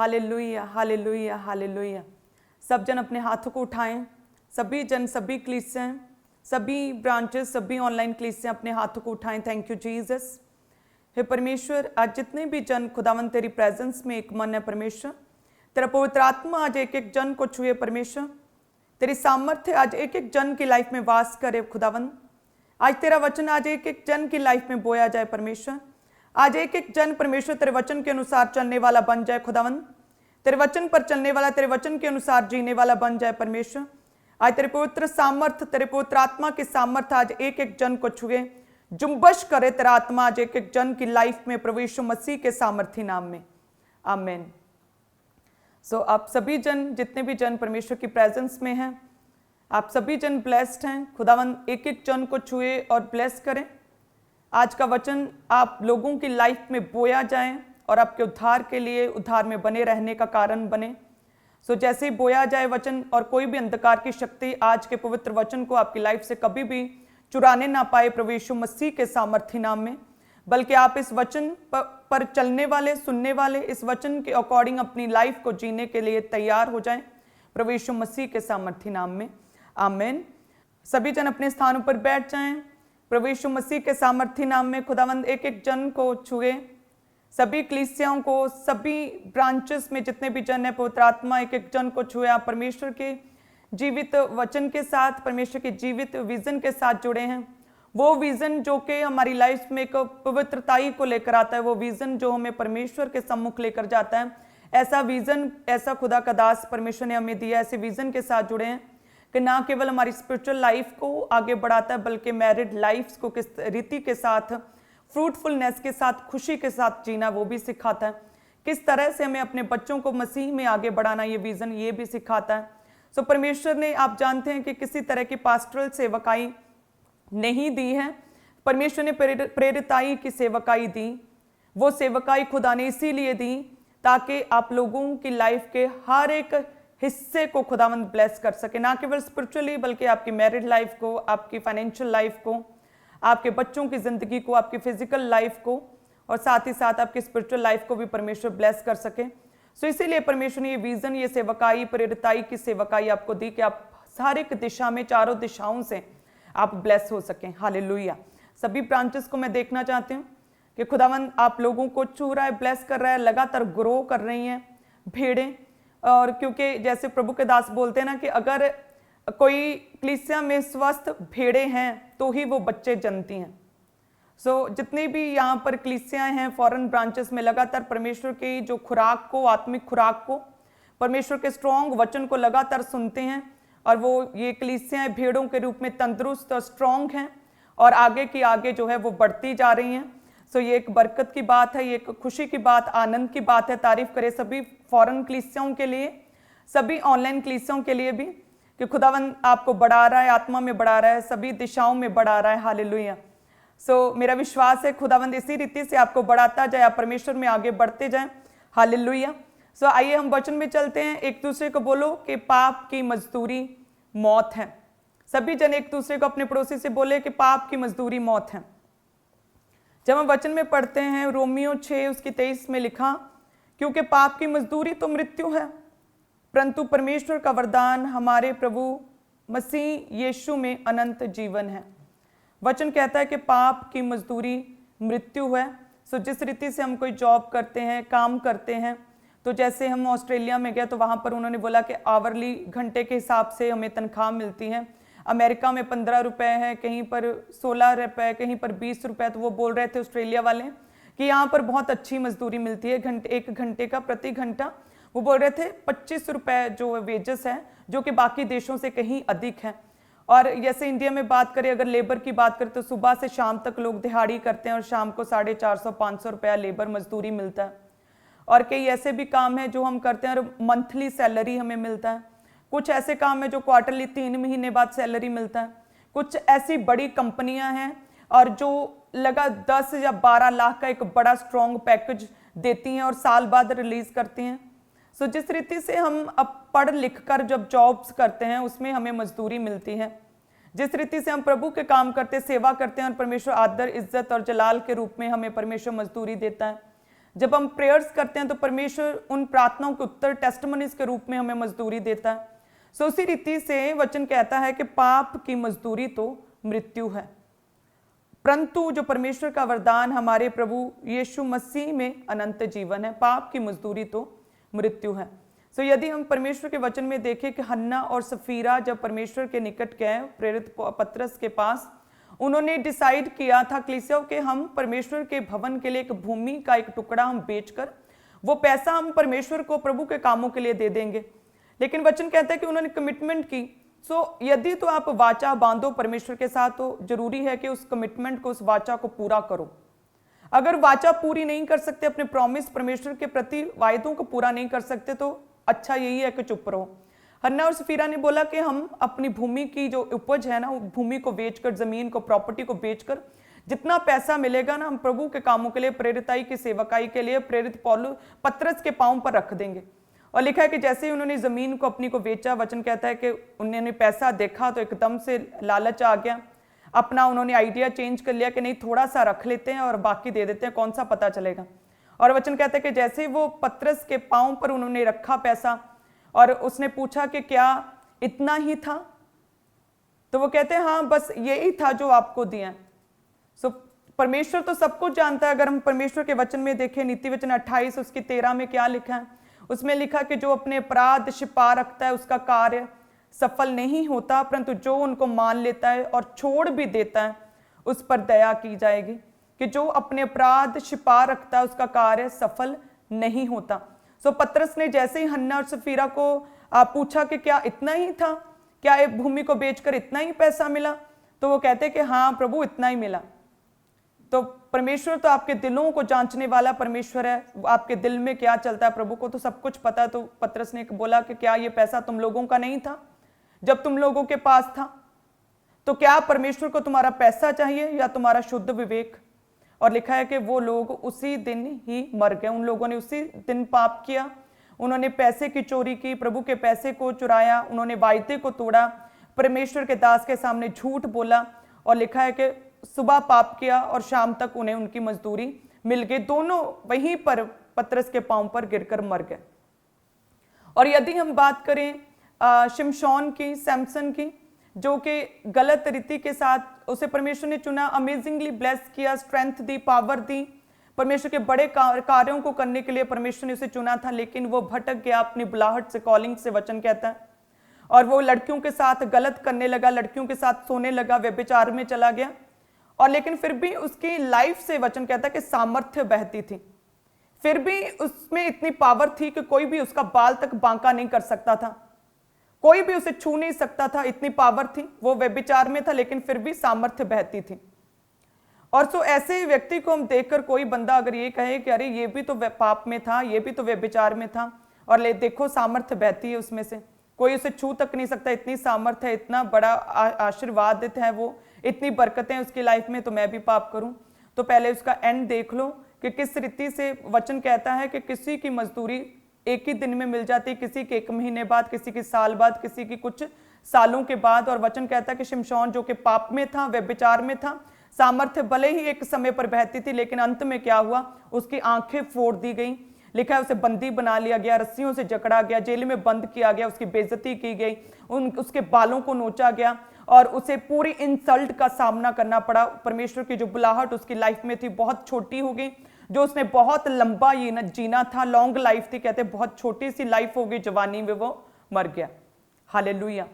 Hallelujah, hallelujah, hallelujah. सब जन अपने हाथों को उठाएं। सभी जन, सभी कलीसियां, सभी ब्रांचेस, सभी ऑनलाइन कलीसियां अपने हाथों को उठाएं। Thank you Jesus. हे परमेश्वर, आज जितने भी जन खुदावन तेरी प्रेजेंस में एक मन है परमेश्वर, तेरा पवित्र आत्मा आज एक एक जन को छुए परमेश्वर। तेरी सामर्थ्य आज एक एक जन की लाइफ में वास करे खुदावन। आज तेरा वचन आज एक एक जन की लाइफ में बोया जाए परमेश्वर। आज एक एक जन परमेश्वर तेरे वचन के अनुसार चलने वाला बन जाए खुदावन। तेरे वचन पर चलने वाला, तेरे वचन के अनुसार जीने वाला बन जाए परमेश्वर। आज तेरे पवित्र सामर्थ, तेरे पवित्र आत्मा की सामर्थ आज एक एक जन को छुए, जुम्बश करे तेरा आत्मा आज एक एक जन की लाइफ में प्रभु यीशु मसीह के सामर्थी नाम में, आमीन। सो आप सभी जन, जितने भी जन परमेश्वर की प्रेजेंस में हैं, आप सभी जन ब्लेस्ड हैं। खुदावन एक एक जन को छुए और ब्लेस करें। आज का वचन आप लोगों की लाइफ में बोया जाए और आपके उद्धार के लिए, उद्धार में बने रहने का कारण बने। सो जैसे ही बोया जाए वचन, और कोई भी अंधकार की शक्ति आज के पवित्र वचन को आपकी लाइफ से कभी भी चुराने ना पाए प्रभु यीशु मसीह के सामर्थी नाम में, बल्कि आप इस वचन पर चलने वाले, सुनने वाले, इस वचन के अकॉर्डिंग अपनी लाइफ को जीने के लिए तैयार हो जाएं प्रभु यीशु मसीह के सामर्थी नाम में, आमीन। सभी जन अपने स्थानों पर बैठ जाएं। प्रभु यीशु मसीह के सामर्थी नाम में खुदावंद एक एक जन को छुए, सभी कलीसियाओं को, सभी ब्रांचेस में जितने भी जन है, पवित्र आत्मा एक एक जन को छुए। आप परमेश्वर के जीवित वचन के साथ, परमेश्वर के जीवित विजन के साथ जुड़े हैं। वो विजन जो कि हमारी लाइफ में एक पवित्रताई को लेकर आता है, वो विजन जो हमें परमेश्वर के सम्मुख लेकर जाता है, ऐसा विजन, ऐसा खुदा का दास परमेश्वर ने हमें दिया। ऐसे विजन के साथ जुड़े हैं कि ना केवल हमारी स्पिरिचुअल लाइफ को आगे बढ़ाता है, बल्कि मैरिड लाइफ को किस रीति के साथ, फ्रूटफुलनेस के साथ, खुशी के साथ जीना वो भी सिखाता है। किस तरह से हमें अपने बच्चों को मसीह में आगे बढ़ाना, ये विजन ये भी सिखाता है। सो परमेश्वर ने, आप जानते हैं कि किसी तरह की पास्टरल सेवकाई नहीं दी है, परमेश्वर ने प्रेरिताई की सेवकाई दी। वो सेवकाई खुदा ने इसीलिए दी ताकि आप लोगों की लाइफ के हर एक हिस्से को खुदावंद ब्लेस कर सके, ना केवल स्पिरिचुअली बल्कि आपकी मैरिड लाइफ को, आपकी फाइनेंशियल लाइफ को, आपके बच्चों की जिंदगी को, आपकी फिजिकल लाइफ को, और साथ ही साथ आपकी स्पिरिचुअल लाइफ को भी परमेश्वर ब्लेस कर सके। सो इसीलिए परमेश्वर ने ये विजन, ये सेवकाई, प्रेरिताई की सेवकाई आपको दी कि आप हर एक दिशा में, चारों दिशाओं से आप ब्लेस हो सकें। हालेलुया। सभी ब्रांचेस को मैं देखना चाहती हूँ कि खुदावंद आप लोगों को छू रहा है, ब्लेस कर रहा है, लगातार ग्रो कर रही हैं भेड़ें। और क्योंकि जैसे प्रभु के दास बोलते हैं ना कि अगर कोई कलीसिया में स्वस्थ भेड़ें हैं तो ही वो बच्चे जन्मती हैं। सो जितनी भी यहाँ पर कलीसियाएं हैं फॉरेन ब्रांचेस में, लगातार परमेश्वर की जो खुराक को, आत्मिक खुराक को, परमेश्वर के स्ट्रॉन्ग वचन को लगातार सुनते हैं, और वो ये कलीसियाएं भेड़ों के रूप में तंदुरुस्त और स्ट्रॉन्ग हैं और आगे की आगे जो है वो बढ़ती जा रही हैं। सो ये एक बरकत की बात है, ये एक खुशी की बात, आनंद की बात है। तारीफ करे सभी फॉरेन कलीसियाओं के लिए, सभी ऑनलाइन कलीसियाओं के लिए भी, कि खुदावन आपको बढ़ा रहा है, आत्मा में बढ़ा रहा है, सभी दिशाओं में बढ़ा रहा है। हालेलुया। सो मेरा विश्वास है खुदावंद इसी रीति से आपको बढ़ाता जाए, आप परमेश्वर में आगे बढ़ते जाएं। हालेलुया। सो आइए हम वचन में चलते हैं। एक दूसरे को बोलो कि पाप की मजदूरी मौत है। सभी जन एक दूसरे को, अपने पड़ोसी से बोले कि पाप की मजदूरी मौत है। जब हम वचन में पढ़ते हैं रोमियो 6 उसकी 23 में लिखा, क्योंकि पाप की मजदूरी तो मृत्यु है, परंतु परमेश्वर का वरदान हमारे प्रभु मसीह यीशु में अनंत जीवन है। वचन कहता है कि पाप की मजदूरी मृत्यु है। सो जिस रीति से हम कोई जॉब करते हैं, काम करते हैं, तो जैसे हम ऑस्ट्रेलिया में गए तो वहाँ पर उन्होंने बोला कि आवरली घंटे के हिसाब से हमें तनख्वाह मिलती है। अमेरिका में 15 रुपये है, कहीं पर 16 रुपये, कहीं पर 20 रुपये। तो वो बोल रहे थे ऑस्ट्रेलिया वाले कि यहाँ पर बहुत अच्छी मजदूरी मिलती है, एक घंटे का, प्रति घंटा वो बोल रहे थे 25 रुपये जो वेजेस है, जो कि बाकी देशों से कहीं अधिक है। और जैसे इंडिया में बात करें, अगर लेबर की बात करें तो सुबह से शाम तक लोग दिहाड़ी करते हैं और शाम को 450-500 रुपया लेबर मजदूरी मिलता है। और कई ऐसे भी काम है जो हम करते हैं और मंथली सैलरी हमें मिलता है। कुछ ऐसे काम है जो क्वार्टरली 3 महीने बाद सैलरी मिलता है। कुछ ऐसी बड़ी कंपनियां हैं और जो लगा 10 या 12 लाख का एक बड़ा स्ट्रॉन्ग पैकेज देती हैं और साल बाद रिलीज करती हैं। सो जिस रीति से हम अब पढ़ लिख कर जब जॉब्स करते हैं उसमें हमें मजदूरी मिलती है, जिस रीति से हम प्रभु के काम करते, सेवा करते हैं और परमेश्वर आदर, इज्जत और जलाल के रूप में हमें परमेश्वर मजदूरी देता है, जब हम प्रेयर्स करते हैं तो परमेश्वर उन प्रार्थनाओं के उत्तर टेस्टमनीज के रूप में हमें मजदूरी देता है। सो उसी रीति से वचन कहता है कि पाप की मजदूरी तो मृत्यु है, परंतु जो परमेश्वर का वरदान हमारे प्रभु यीशु मसीह में अनंत जीवन है। पाप की मजदूरी तो मृत्यु है। सो यदि हम परमेश्वर के वचन में देखें कि हन्ना और सफीरा जब परमेश्वर के निकट गए प्रेरित पतरस के पास, उन्होंने डिसाइड किया था कलीसिया कि हम परमेश्वर के भवन के लिए एक भूमि का एक टुकड़ा हम बेचकर वो पैसा हम परमेश्वर को प्रभु के कामों के लिए दे देंगे। लेकिन वचन कहता है कि उन्होंने कमिटमेंट की। सो यदि तो आप वाचा बांधो परमेश्वर के साथ, तो जरूरी है कि उस कमिटमेंट को, उस वाचा को पूरा करो। अगर वाचा पूरी नहीं कर सकते, अपने प्रॉमिस परमेश्वर के प्रति वायदों को पूरा नहीं कर सकते, तो अच्छा यही है कि चुप रहो। हन्ना और सफीरा ने बोला कि हम अपनी भूमि की जो उपज है ना, वो भूमि को बेचकर, जमीन को, प्रॉपर्टी को बेचकर जितना पैसा मिलेगा ना, हम प्रभु के कामों के लिए, प्रेरिताई की सेवकाई के लिए प्रेरित पौलुस पतरस के पांव पर रख देंगे। और लिखा है कि जैसे ही उन्होंने जमीन को अपनी को बेचा, वचन कहता है कि उन्होंने पैसा देखा तो एकदम से लालच आ गया। अपना उन्होंने आइडिया चेंज कर लिया कि नहीं, थोड़ा सा रख लेते हैं और बाकी दे देते हैं, कौन सा पता चलेगा। और वचन कहता है कि जैसे ही वो पतरस के पांव पर उन्होंने रखा पैसा और उसने पूछा कि क्या इतना ही था, तो वो कहते हैं हाँ बस यही था जो आपको दिया। सो परमेश्वर तो सब कुछ जानता है। अगर हम परमेश्वर के वचन में देखें, नीति वचन 28 उसकी 13 में क्या लिखा है, उसमें लिखा कि जो अपने अपराध छिपा रखता है उसका कार्य सफल नहीं होता, परंतु जो उनको मान लेता है और छोड़ भी देता है उस पर दया की जाएगी। कि जो अपने अपराध छिपा रखता है उसका कार्य सफल नहीं होता। सो पतरस ने जैसे ही हन्ना और सफीरा को पूछा कि क्या इतना ही था, क्या एक भूमि को बेचकर इतना ही पैसा मिला, तो वो कहते कि हाँ प्रभु इतना ही मिला। तो परमेश्वर तो आपके दिलों को जांचने वाला परमेश्वर है, आपके दिल में क्या चलता है प्रभु को तो सब कुछ पता है। तो पतरस ने बोला कि क्या ये पैसा तुम लोगों का नहीं था जब तुम लोगों के पास था? तो क्या परमेश्वर को तुम्हारा पैसा चाहिए या तुम्हारा शुद्ध विवेक? और लिखा है कि वो लोग उसी दिन ही मर गए। उन लोगों ने उसी दिन पाप किया, उन्होंने पैसे की चोरी की, प्रभु के पैसे को चुराया, उन्होंने वायदे को तोड़ा, परमेश्वर के दास के सामने झूठ बोला। और लिखा है कि सुबह पाप किया और शाम तक उन्हें उनकी मजदूरी मिल गई। दोनों वहीं पर पतरस के पांव पर गिरकर मर गए। और यदि हम बात करें शिमशोन की, सैमसन की, जो कि गलत रीति के साथ उसे परमेश्वर ने चुना, अमेजिंगली ब्लेस किया, स्ट्रेंथ दी, पावर दी, परमेश्वर के बड़े कार्यों को करने के लिए परमेश्वर ने उसे चुना था, लेकिन वो भटक गया अपनी बुलाहट से, कॉलिंग से, वचन कहता है। और वो लड़कियों के साथ गलत करने लगा, लड़कियों के साथ सोने लगा, व्यभिचार में चला गया। और लेकिन फिर भी उसकी लाइफ से वचन कहता है कि सामर्थ्य बहती थी, फिर भी उसमें इतनी पावर थी कि कोई भी उसका बाल तक बांका नहीं कर सकता था, कोई भी उसे छू नहीं सकता था, इतनी पावर थी। वो व्यभिचार में था लेकिन फिर भी सामर्थ्य बहती थी। और सो ऐसे व्यक्ति को हम देखकर कोई बंदा अगर ये कहे कि अरे ये भी तो पाप में था, ये भी तो व्यभिचार में था, और ले देखो सामर्थ्य बहती है उसमें से, कोई उसे छू तक नहीं सकता, इतनी सामर्थ्य है, इतना बड़ा आशीर्वादित है वो, इतनी बरकतें उसकी लाइफ में, तो मैं भी पाप करूं? तो पहले उसका एंड देख लो कि किस रीति से वचन कहता है कि किसी की मजदूरी एक ही दिन में मिल जाती, किसी के 1 महीने बाद, किसी की साल बाद, किसी की कुछ सालों के बाद। और वचन कहता है कि शिमशोन जो कि पाप में था, व्यभिचार में था, सामर्थ्य भले ही एक समय पर बहती थी, लेकिन अंत में क्या हुआ, उसकी आंखें फोड़ दी गई। लिखा है उसे बंदी बना लिया गया, रस्सियों से जकड़ा गया, जेल में बंद किया गया, उसकी बेइज्जती की गई, उसके बालों को नोचा गया और उसे पूरी इंसल्ट का सामना करना पड़ा। परमेश्वर की जो बुलाहट उसकी लाइफ में थी बहुत छोटी हो गई, जो उसने बहुत लंबा जीना था, लॉन्ग लाइफ थी, कहते बहुत छोटी सी लाइफ हो गई, जवानी में वो मर गया। हालेलुया।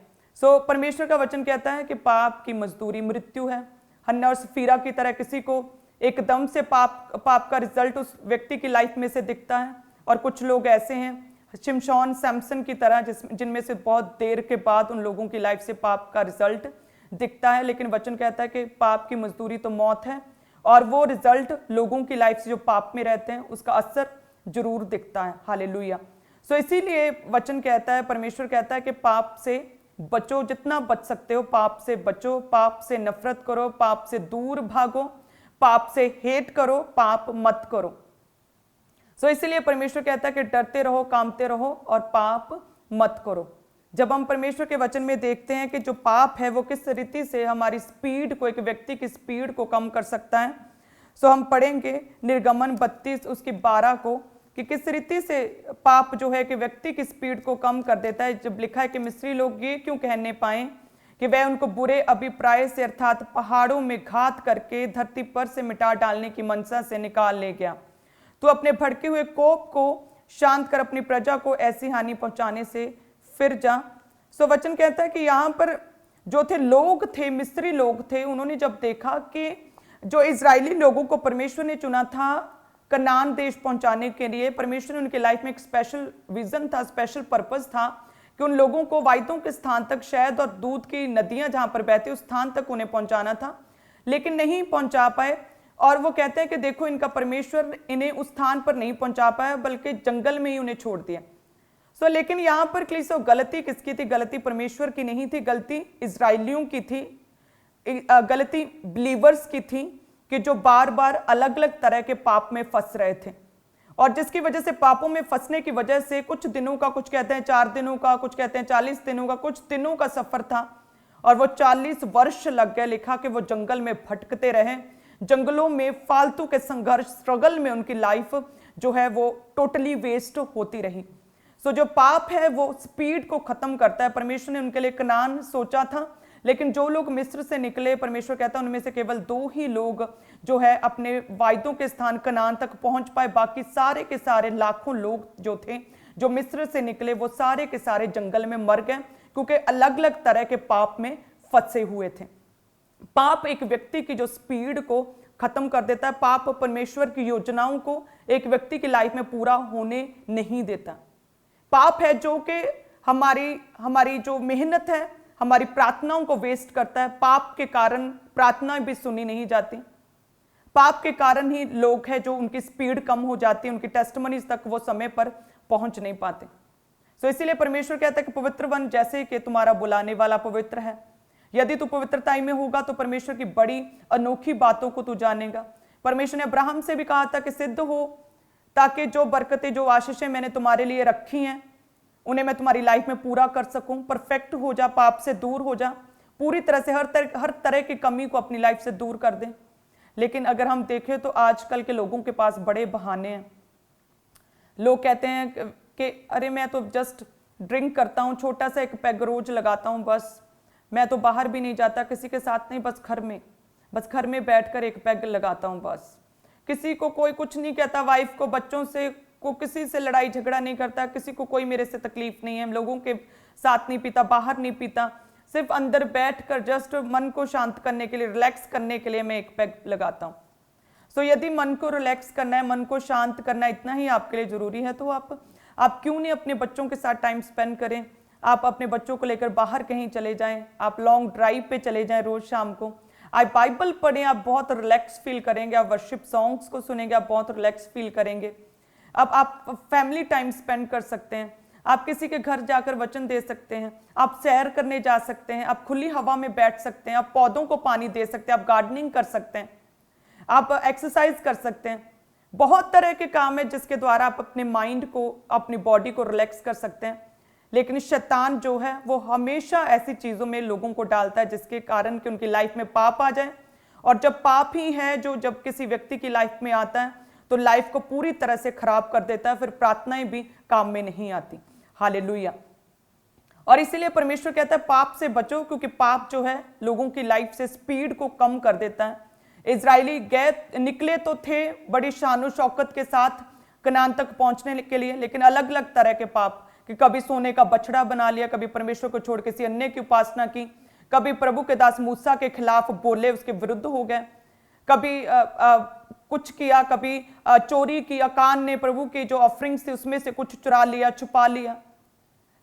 सो परमेश्वर का वचन कहता है कि पाप की मजदूरी मृत्यु है। हन्ना और सफीरा की तरह किसी को एकदम से पाप का रिजल्ट उस व्यक्ति की लाइफ में से दिखता है, और कुछ लोग ऐसे हैं शिमशोन, सैमसन की तरह जिनमें से बहुत देर के बाद उन लोगों की लाइफ से पाप का रिजल्ट दिखता है। लेकिन वचन कहता है कि पाप की मजदूरी तो मौत है, और वो रिजल्ट लोगों की लाइफ से जो पाप में रहते हैं उसका असर जरूर दिखता है। हालेलुया। सो इसीलिए वचन कहता है, परमेश्वर कहता है कि पाप से बचो, जितना बच सकते हो पाप से बचो, पाप से नफरत करो, पाप से दूर भागो, पाप से हेट करो, पाप मत करो। सो इसलिए परमेश्वर कहता है कि डरते रहो, कामते रहो और पाप मत करो। जब हम परमेश्वर के वचन में देखते हैं कि जो पाप है वो किस रीति से हमारी स्पीड को, एक व्यक्ति की स्पीड को कम कर सकता है, सो हम पढ़ेंगे निर्गमन 32 उसकी 12 को कि किस रीति से पाप जो है कि व्यक्ति की स्पीड को कम कर देता है। जब लिखा है कि मिस्री लोग ये क्यों कहने पाए कि वह उनको बुरे अभिप्राय से अर्थात पहाड़ों में घात करके धरती पर से मिटा डालने की मनसा से निकाल ले गया। तो अपने भड़के हुए कोप को शांत कर अपनी प्रजा को ऐसी हानि पहुंचाने से फिर जा। सो वचन कहता है कि यहाँ पर जो थे लोग थे, मिस्री लोग थे, उन्होंने जब देखा कि जो इजरायली लोगों को परमेश्वर ने चुना था कनान देश पहुंचाने के लिए, परमेश्वर ने उनके लाइफ में एक स्पेशल विजन था, स्पेशल पर्पस था कि उन लोगों को वायदों के स्थान तक, शहद और दूध की नदियां जहां पर बहती उस स्थान तक उन्हें पहुंचाना था, लेकिन नहीं पहुंचा पाए। और वो कहते हैं कि देखो इनका परमेश्वर इन्हें उस स्थान पर नहीं पहुंचा पाया बल्कि जंगल में ही उन्हें छोड़ दिया। सो लेकिन यहां पर क्लीसो गलती किसकी थी? गलती परमेश्वर की नहीं थी, गलती इजराइलियों की थी, गलती बिलीवर्स की थी कि जो बार बार अलग अलग तरह के पाप में फंस रहे थे। और जिसकी वजह से पापों में फंसने की वजह से कुछ दिनों का, कुछ कहते हैं 4 दिनों का, कुछ कहते हैं 40 दिनों का, कुछ दिनों का सफर था और वो 40 वर्ष लग गए। लिखा कि वो जंगल में भटकते रहे, जंगलों में फालतू के संघर्ष, स्ट्रगल में उनकी लाइफ जो है वो टोटली वेस्ट होती रही। सो जो पाप है वो स्पीड को खत्म करता है। परमेश्वर ने उनके लिए कनान सोचा था, लेकिन जो लोग मिस्र से निकले, परमेश्वर कहता है उनमें से केवल 2 ही लोग जो है अपने वायदों के स्थान कनान तक पहुंच पाए। बाकी सारे के सारे लाखों लोग जो थे जो मिस्र से निकले वो सारे के सारे जंगल में मर गए, क्योंकि अलग अलग तरह के पाप में फंसे हुए थे। पाप एक व्यक्ति की जो स्पीड को खत्म कर देता है। पाप परमेश्वर की योजनाओं को एक व्यक्ति की लाइफ में पूरा होने नहीं देता। पाप है जो कि हमारी जो मेहनत है, हमारी प्रार्थनाओं को वेस्ट करता है। पाप के कारण प्रार्थनाएं भी सुनी नहीं जाती। पाप के कारण ही लोग हैं जो उनकी स्पीड कम हो जाती है, उनकी टेस्टिमनीज तक वो समय पर पहुंच नहीं पाते। सो इसीलिए परमेश्वर कहता है कि पवित्र बन जैसे कि तुम्हारा बुलाने वाला पवित्र है। यदि तू पवित्रता में होगा तो परमेश्वर की बड़ी अनोखी बातों को तू जानेगा। परमेश्वर ने अब्राहम से भी कहा था कि सिद्ध हो, ताकि जो बरकतें, जो आशीषें मैंने तुम्हारे लिए रखी हैं उन्हें मैं तुम्हारी लाइफ में पूरा कर सकूं। परफेक्ट हो जा, पाप से दूर हो जा, पूरी तरह से हर तरह की कमी को अपनी लाइफ से दूर कर दें। लेकिन अगर हम देखें तो आजकल के लोगों के पास बड़े बहाने हैं। लोग कहते हैं कि अरे मैं तो जस्ट ड्रिंक करता हूँ, छोटा सा एक पैग रोज लगाता हूँ, बस मैं तो बाहर भी नहीं जाता किसी के साथ नहीं, बस घर में बैठकर एक पैग लगाता हूँ बस। किसी को कोई कुछ नहीं कहता, वाइफ को, बच्चों से को किसी से लड़ाई झगड़ा नहीं करता, किसी को कोई मेरे से तकलीफ नहीं है, लोगों के साथ नहीं पीता, बाहर नहीं पीता, सिर्फ अंदर बैठकर जस्ट मन को शांत करने के लिए, रिलैक्स करने के लिए मैं एक पैग लगाता हूँ। सो यदि मन को रिलैक्स करना है, मन को शांत करना है, इतना ही आपके लिए जरूरी है, तो आप क्यों नहीं अपने बच्चों के साथ टाइम स्पेंड करें। आप अपने बच्चों को लेकर बाहर कहीं चले जाएं, आप लॉन्ग ड्राइव पे चले जाएं रोज शाम को, आप बाइबल पढ़ें, आप बहुत रिलैक्स फील करेंगे। आप वर्शिप सॉन्ग्स को सुनेंगे, आप बहुत रिलैक्स फील करेंगे। अब आप फैमिली टाइम स्पेंड कर सकते हैं, आप किसी के घर जाकर वचन दे सकते हैं, आप सैर करने जा सकते हैं, आप खुली हवा में बैठ सकते हैं, आप पौधों को पानी दे सकते हैं, आप गार्डनिंग कर सकते हैं, आप एक्सरसाइज कर सकते हैं। बहुत तरह के काम है जिसके द्वारा आप अपने माइंड को, अपनी बॉडी को रिलैक्स कर सकते हैं। लेकिन शैतान जो है वो हमेशा ऐसी चीजों में लोगों को डालता है जिसके कारण कि उनकी लाइफ में पाप आ जाए। और जब पाप ही है जो जब किसी व्यक्ति की लाइफ में आता है तो लाइफ को पूरी तरह से खराब कर देता है, फिर प्रार्थनाएं भी काम में नहीं आती। हालेलुया। और इसीलिए परमेश्वर कहता है पाप से बचो, क्योंकि पाप जो है लोगों की लाइफ से स्पीड को कम कर देता है। इजरायली गए निकले तो थे बड़ी शान शौकत के साथ कनान तक पहुंचने के लिए, लेकिन अलग अलग तरह के पाप, कि कभी सोने का बछड़ा बना लिया, कभी परमेश्वर को छोड़ किसी अन्य की उपासना की, कभी प्रभु के दास मूसा के खिलाफ बोले, उसके विरुद्ध हो गए, कभी कुछ किया, कभी चोरी किया, कान ने प्रभु की जो ऑफरिंग्स थी उसमें से कुछ चुरा लिया, छुपा लिया,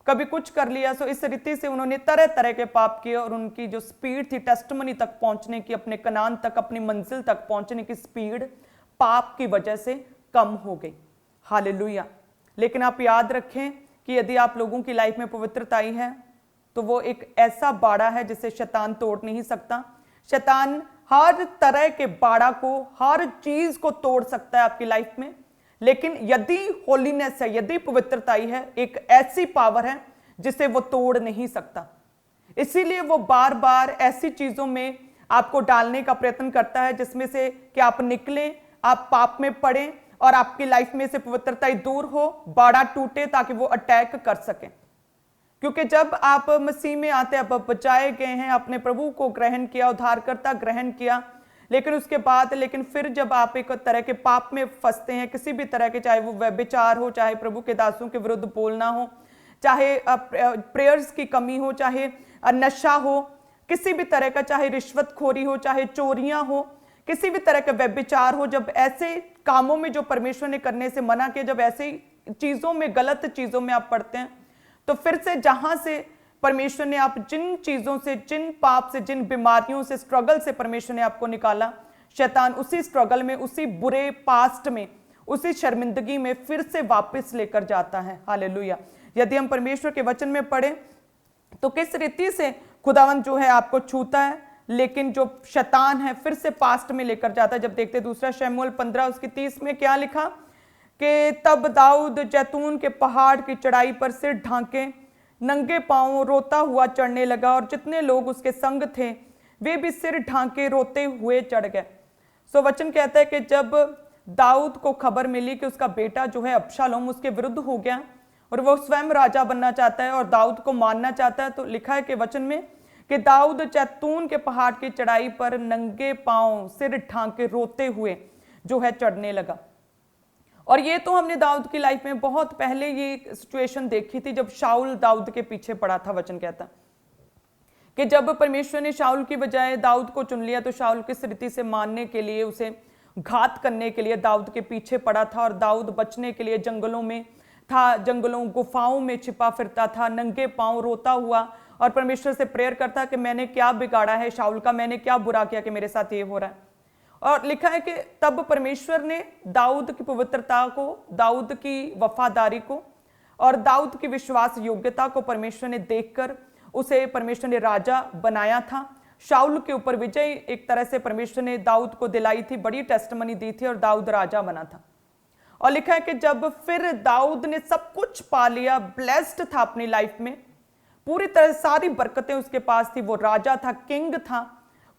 कभी कुछ कर लिया। सो इस रीति से उन्होंने तरह तरह के पाप किए और उनकी जो स्पीड थी टेस्टिमनी तक पहुंचने की, अपने कनान तक, अपनी मंजिल तक पहुंचने की स्पीड पाप की वजह से कम हो गई। हालेलुया। लेकिन आप याद रखें कि यदि आप लोगों की लाइफ में पवित्रता आई है तो वो एक ऐसा बाड़ा है जिसे शैतान तोड़ नहीं सकता। शैतान हर तरह के बाड़ा को, हर चीज को तोड़ सकता है आपकी लाइफ में, लेकिन यदि होलीनेस है, यदि पवित्रता है, एक ऐसी पावर है जिसे वो तोड़ नहीं सकता। इसीलिए वो बार बार ऐसी चीजों में आपको डालने का प्रयत्न करता है, जिसमें से कि आप निकलें, आप पाप में पड़ें और आपकी लाइफ में से पवित्रता दूर हो, बाड़ा टूटे ताकि वो अटैक कर सके। क्योंकि जब आप मसीह में आते हैं, आप बचाए गए हैं, आपने प्रभु को ग्रहण किया, उद्धारकर्ता ग्रहण किया, लेकिन उसके बाद फिर जब आप एक तरह के पाप में फंसते हैं, किसी भी तरह के, चाहे वो व्यभिचार हो, चाहे प्रभु के दासों के विरुद्ध बोलना हो, चाहे प्रेयर्स की कमी हो, चाहे नशा हो, किसी भी तरह का, चाहे रिश्वतखोरी हो, चाहे चोरियां हो, किसी भी तरह का व्यभिचार हो, जब ऐसे कामों में जो परमेश्वर ने करने से मना किया, जब ऐसी चीजों में, गलत चीजों में आप पड़ते हैं, तो फिर से जहां से परमेश्वर ने, आप जिन चीजों से, जिन पाप से, जिन बीमारियों से, स्ट्रगल से परमेश्वर ने आपको निकाला, शैतान उसी स्ट्रगल में, उसी बुरे पास्ट में, उसी शर्मिंदगी में फिर से वापस लेकर जाता है। हालेलुया। यदि हम परमेश्वर के वचन में पढ़े तो किस रीति से खुदावंद जो है आपको छूता है, लेकिन जो शैतान है फिर से पास्ट में लेकर जाता है। जब देखते दूसरा शमूएल 15 उसकी 30 में क्या लिखा कि तब दाऊद जैतून के पहाड़ की चढ़ाई पर सिर ढांके नंगे पांव रोता हुआ चढ़ने लगा, और जितने लोग उसके संग थे वे भी सिर ढांके रोते हुए चढ़ गए। सो वचन कहता है कि जब दाऊद को खबर मिली कि उसका बेटा जो है अबशालोम उसके विरुद्ध हो गया और वो स्वयं राजा बनना चाहता है और दाऊद को मारना चाहता है, तो लिखा है कि वचन में कि दाऊद जैतून के पहाड़ की चढ़ाई पर नंगे पांव सिर ढांके रोते हुए जो है चढ़ने लगा। और ये तो हमने दाऊद की लाइफ में बहुत पहले ये सिचुएशन देखी थी, जब शाऊल दाऊद के पीछे पड़ा था। वचन कहता कि जब परमेश्वर ने शाऊल की बजाय दाऊद को चुन लिया, तो शाऊल किस रीति से मारने के लिए, उसे घात करने के लिए दाऊद के पीछे पड़ा था, और दाऊद बचने के लिए जंगलों में था, जंगलों गुफाओं में छिपा फिरता था, नंगे पांव रोता हुआ, और परमेश्वर से प्रेयर करता कि मैंने क्या बिगाड़ा है शाऊल का, मैंने क्या बुरा किया कि मेरे साथ ये हो रहा है। और लिखा है कि तब परमेश्वर ने दाऊद की पवित्रता को, दाऊद की वफादारी को और दाऊद की विश्वास योग्यता को परमेश्वर ने देखकर उसे परमेश्वर ने राजा बनाया था। शाऊल के ऊपर विजय एक तरह से परमेश्वर ने दाऊद को दिलाई थी, बड़ी टेस्टमनी दी थी, और दाऊद राजा बना था। और लिखा है कि जब फिर दाऊद ने सब कुछ पा लिया, ब्लेस्ड था अपनी लाइफ में, पूरी तरह सारी बरकतें उसके पास थी, वो राजा था, किंग था,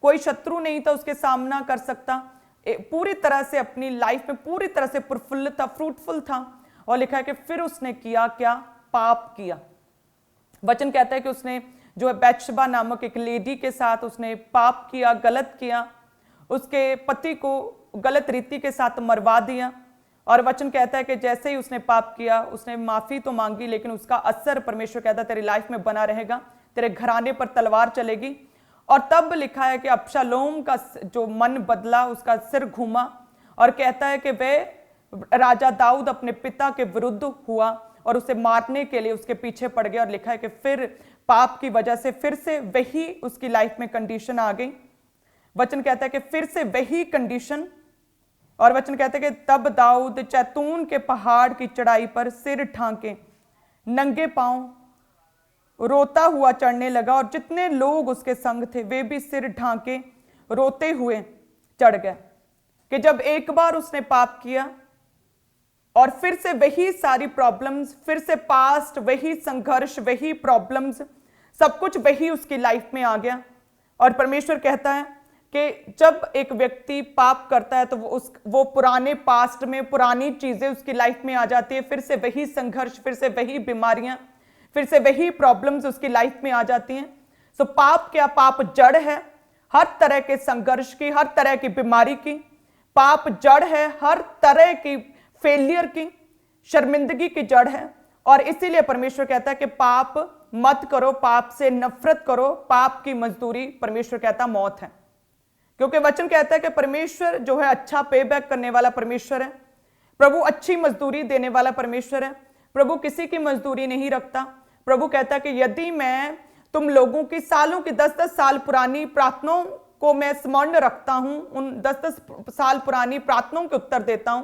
कोई शत्रु नहीं था उसके सामना कर सकता, पूरी तरह से अपनी लाइफ में पूरी तरह से प्रफुल्ल था, फ्रूटफुल था। और लिखा है कि फिर उसने किया क्या? पाप किया। वचन कहता है कि उसने जो है बैतशबा नामक एक लेडी के साथ उसने पाप किया, गलत किया, उसके पति को गलत रीति के साथ मरवा दिया। और वचन कहता है कि जैसे ही उसने पाप किया, उसने माफी तो मांगी, लेकिन उसका असर परमेश्वर कहता है तेरी लाइफ में बना रहेगा, तेरे घराने पर तलवार चलेगी। और तब लिखा है कि अबशालोम का जो मन बदला, उसका सिर घूमा, और कहता है कि वह राजा दाऊद अपने पिता के विरुद्ध हुआ और उसे मारने के लिए उसके पीछे पड़ गया। और लिखा है कि फिर पाप की वजह से फिर से वही उसकी लाइफ में कंडीशन आ गई। वचन कहता है कि फिर से वही कंडीशन। और वचन कहते हैं कि तब दाऊद जैतून के पहाड़ की चढ़ाई पर सिर ढांके नंगे पांव रोता हुआ चढ़ने लगा, और जितने लोग उसके संग थे वे भी सिर ढांके रोते हुए चढ़ गए। कि जब एक बार उसने पाप किया और फिर से वही सारी प्रॉब्लम्स, फिर से पास्ट वही संघर्ष, वही प्रॉब्लम्स, सब कुछ वही उसकी लाइफ में आ गया। और परमेश्वर कहता है कि जब एक व्यक्ति पाप करता है तो वो पुराने पास्ट में पुरानी चीजें उसकी लाइफ में आ जाती है, फिर से वही संघर्ष, फिर से वही बीमारियां, फिर से वही प्रॉब्लम्स उसकी लाइफ में आ जाती हैं। सो पाप क्या? पाप जड़ है हर तरह के संघर्ष की, हर तरह की बीमारी की। पाप जड़ है हर तरह की फेलियर की, शर्मिंदगी की जड़ है। और इसीलिए परमेश्वर कहता है कि पाप मत करो, पाप से नफरत करो। पाप की मजदूरी परमेश्वर कहता मौत है, क्योंकि वचन कहता है कि परमेश्वर जो है अच्छा पे बैक करने वाला परमेश्वर है। प्रभु अच्छी मजदूरी देने वाला परमेश्वर है। प्रभु किसी की मजदूरी नहीं रखता। प्रभु कहता है कि यदि मैं तुम लोगों की सालों की 10-10 साल पुरानी प्रार्थनाओं को मैं स्मरण रखता हूं, उन 10-10 साल पुरानी प्रार्थनाओं के उत्तर देता हूं,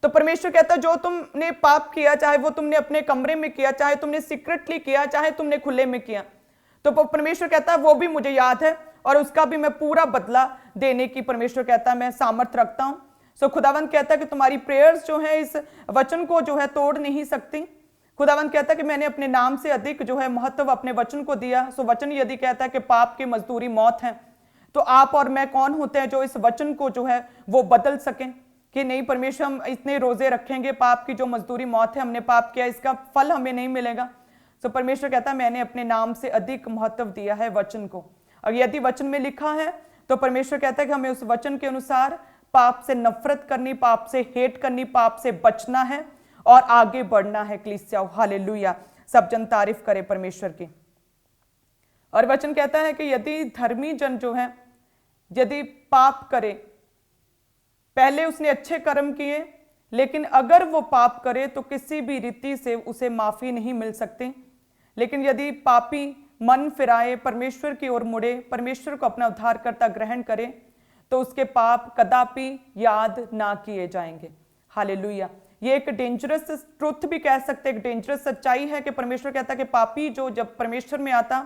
तो परमेश्वर कहता है जो तुमने पाप किया, चाहे वो तुमने अपने कमरे में किया, चाहे तुमने सीक्रेटली किया, चाहे तुमने खुले में किया, तो परमेश्वर कहता है वो भी मुझे याद है और उसका भी मैं पूरा बदला देने की परमेश्वर कहता है मैं सामर्थ्य रखता हूं। सो खुदावंद कहता है कि तुम्हारी प्रेयर्स जो है इस वचन को जो है तोड़ नहीं सकती। खुदावंद कहता है कि मैंने अपने नाम से अधिक जो है महत्व अपने वचन को दिया। सो वचन यदि कहता है कि पाप की मजदूरी मौत है, तो आप और मैं कौन होते हैं जो इस वचन को जो है वो बदल सकें कि नहीं परमेश्वर हम इतने रोजे रखेंगे, पाप की जो मजदूरी मौत है, हमने पाप किया, इसका फल हमें नहीं मिलेगा। तो परमेश्वर कहता है मैंने अपने नाम से अधिक महत्व दिया है वचन को, और यदि वचन में लिखा है तो परमेश्वर कहता है कि हमें उस वचन के अनुसार पाप से नफरत करनी, पाप से हेट करनी, पाप से बचना है और आगे बढ़ना है। कलीसिया हालेलुया, सब जन तारीफ करे परमेश्वर की। और वचन कहता है कि यदि धर्मी जन जो है यदि पाप करे, पहले उसने अच्छे कर्म किए, लेकिन अगर वो पाप करे तो किसी भी रीति से उसे माफी नहीं मिल सकती। लेकिन यदि पापी मन फिराए, परमेश्वर की ओर मुड़े, परमेश्वर को अपना उद्धारकर्ता ग्रहण करे, तो उसके पाप कदापि याद ना किए जाएंगे। हालेलुया, ये एक डेंजरस ट्रुथ भी कह सकते, एक डेंजरस सच्चाई है कि परमेश्वर कहता है कि पापी जो जब परमेश्वर में आता,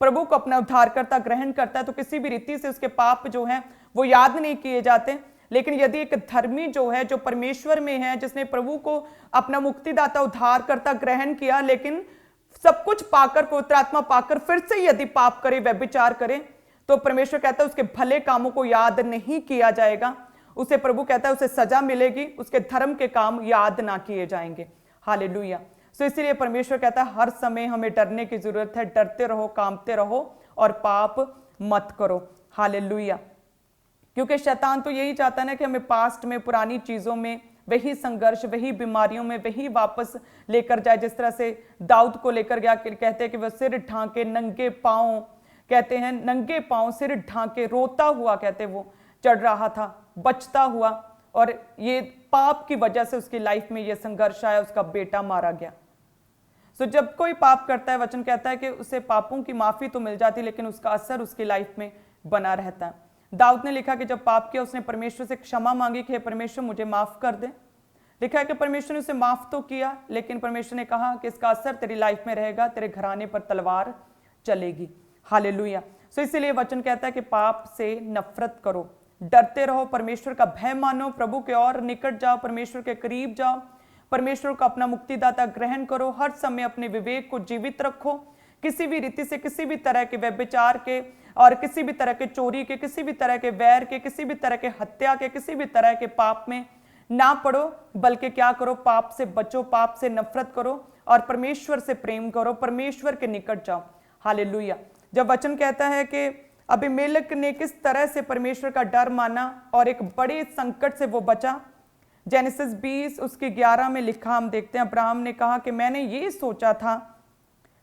प्रभु को अपना उद्धारकर्ता ग्रहण करता है, तो किसी भी रीति से उसके पाप जो है वो याद नहीं किए जाते। लेकिन यदि एक धर्मी जो है, जो परमेश्वर में है, जिसने प्रभु को अपना मुक्तिदाता उद्धारकर्ता ग्रहण किया, लेकिन सब कुछ पाकर, पवित्र आत्मा पाकर फिर से यदि पाप करे, व्यभिचार करे, तो परमेश्वर कहता है उसके भले कामों को याद नहीं किया जाएगा। उसे प्रभु कहता है उसे सजा मिलेगी, उसके धर्म के काम याद ना किए जाएंगे। हालेलुया। सो इसीलिए परमेश्वर कहता है हर समय हमें डरने की जरूरत है, डरते रहो, कांपते रहो और पाप मत करो। हालेलुया। क्योंकि शैतान तो यही चाहता है ना कि हमें पास्ट में, पुरानी चीजों में, वही संघर्ष, वही बीमारियों में वही वापस लेकर जाए। जिस तरह से दाऊद को लेकर गया, कहते हैं कि वह सिर ढांके नंगे पांव, कहते हैं नंगे पांव सिर ढांके रोता हुआ, कहते वो चढ़ रहा था, बचता हुआ, और ये पाप की वजह से उसकी लाइफ में ये संघर्ष आया, उसका बेटा मारा गया। सो जब कोई पाप करता है, वचन कहता है कि उसे पापों की माफी तो मिल जाती, लेकिन उसका असर उसकी लाइफ में बना रहता है। दाऊद ने लिखा कि जब पाप किया उसने परमेश्वर से क्षमा मांगी कि हे परमेश्वर मुझे माफ कर दे। लिखा है कि परमेश्वर ने उसे माफ तो किया, लेकिन परमेश्वर ने कहा कि इसका असर तेरी लाइफ में रहेगा, तेरे घराने पर तलवार चलेगी। हालेलुया। सो इसीलिए वचन कहता है कि पाप से नफरत करो, डरते रहो, परमेश्वर का भय मानो, प्रभु के और निकट जाओ, परमेश्वर के करीब जाओ, परमेश्वर को अपना मुक्तिदाता ग्रहण करो, हर समय अपने विवेक को जीवित रखो, किसी भी रीति से, किसी भी तरह के व्यभिचार के और किसी भी तरह के चोरी के, किसी भी तरह के वैर के, किसी भी तरह के हत्या के, किसी भी तरह के पाप में ना पड़ो, बल्कि क्या करो, पाप से बचो, पाप से नफरत करो और परमेश्वर से प्रेम करो, परमेश्वर के निकट जाओ। हालेलुया। जब वचन कहता है कि अबीमेलेक ने किस तरह से परमेश्वर का डर माना और एक बड़े संकट से वो बचा, जेनेसिस 20 उसके 11 में लिखा हम देखते हैं, अब्राहम ने कहा कि मैंने ये सोचा था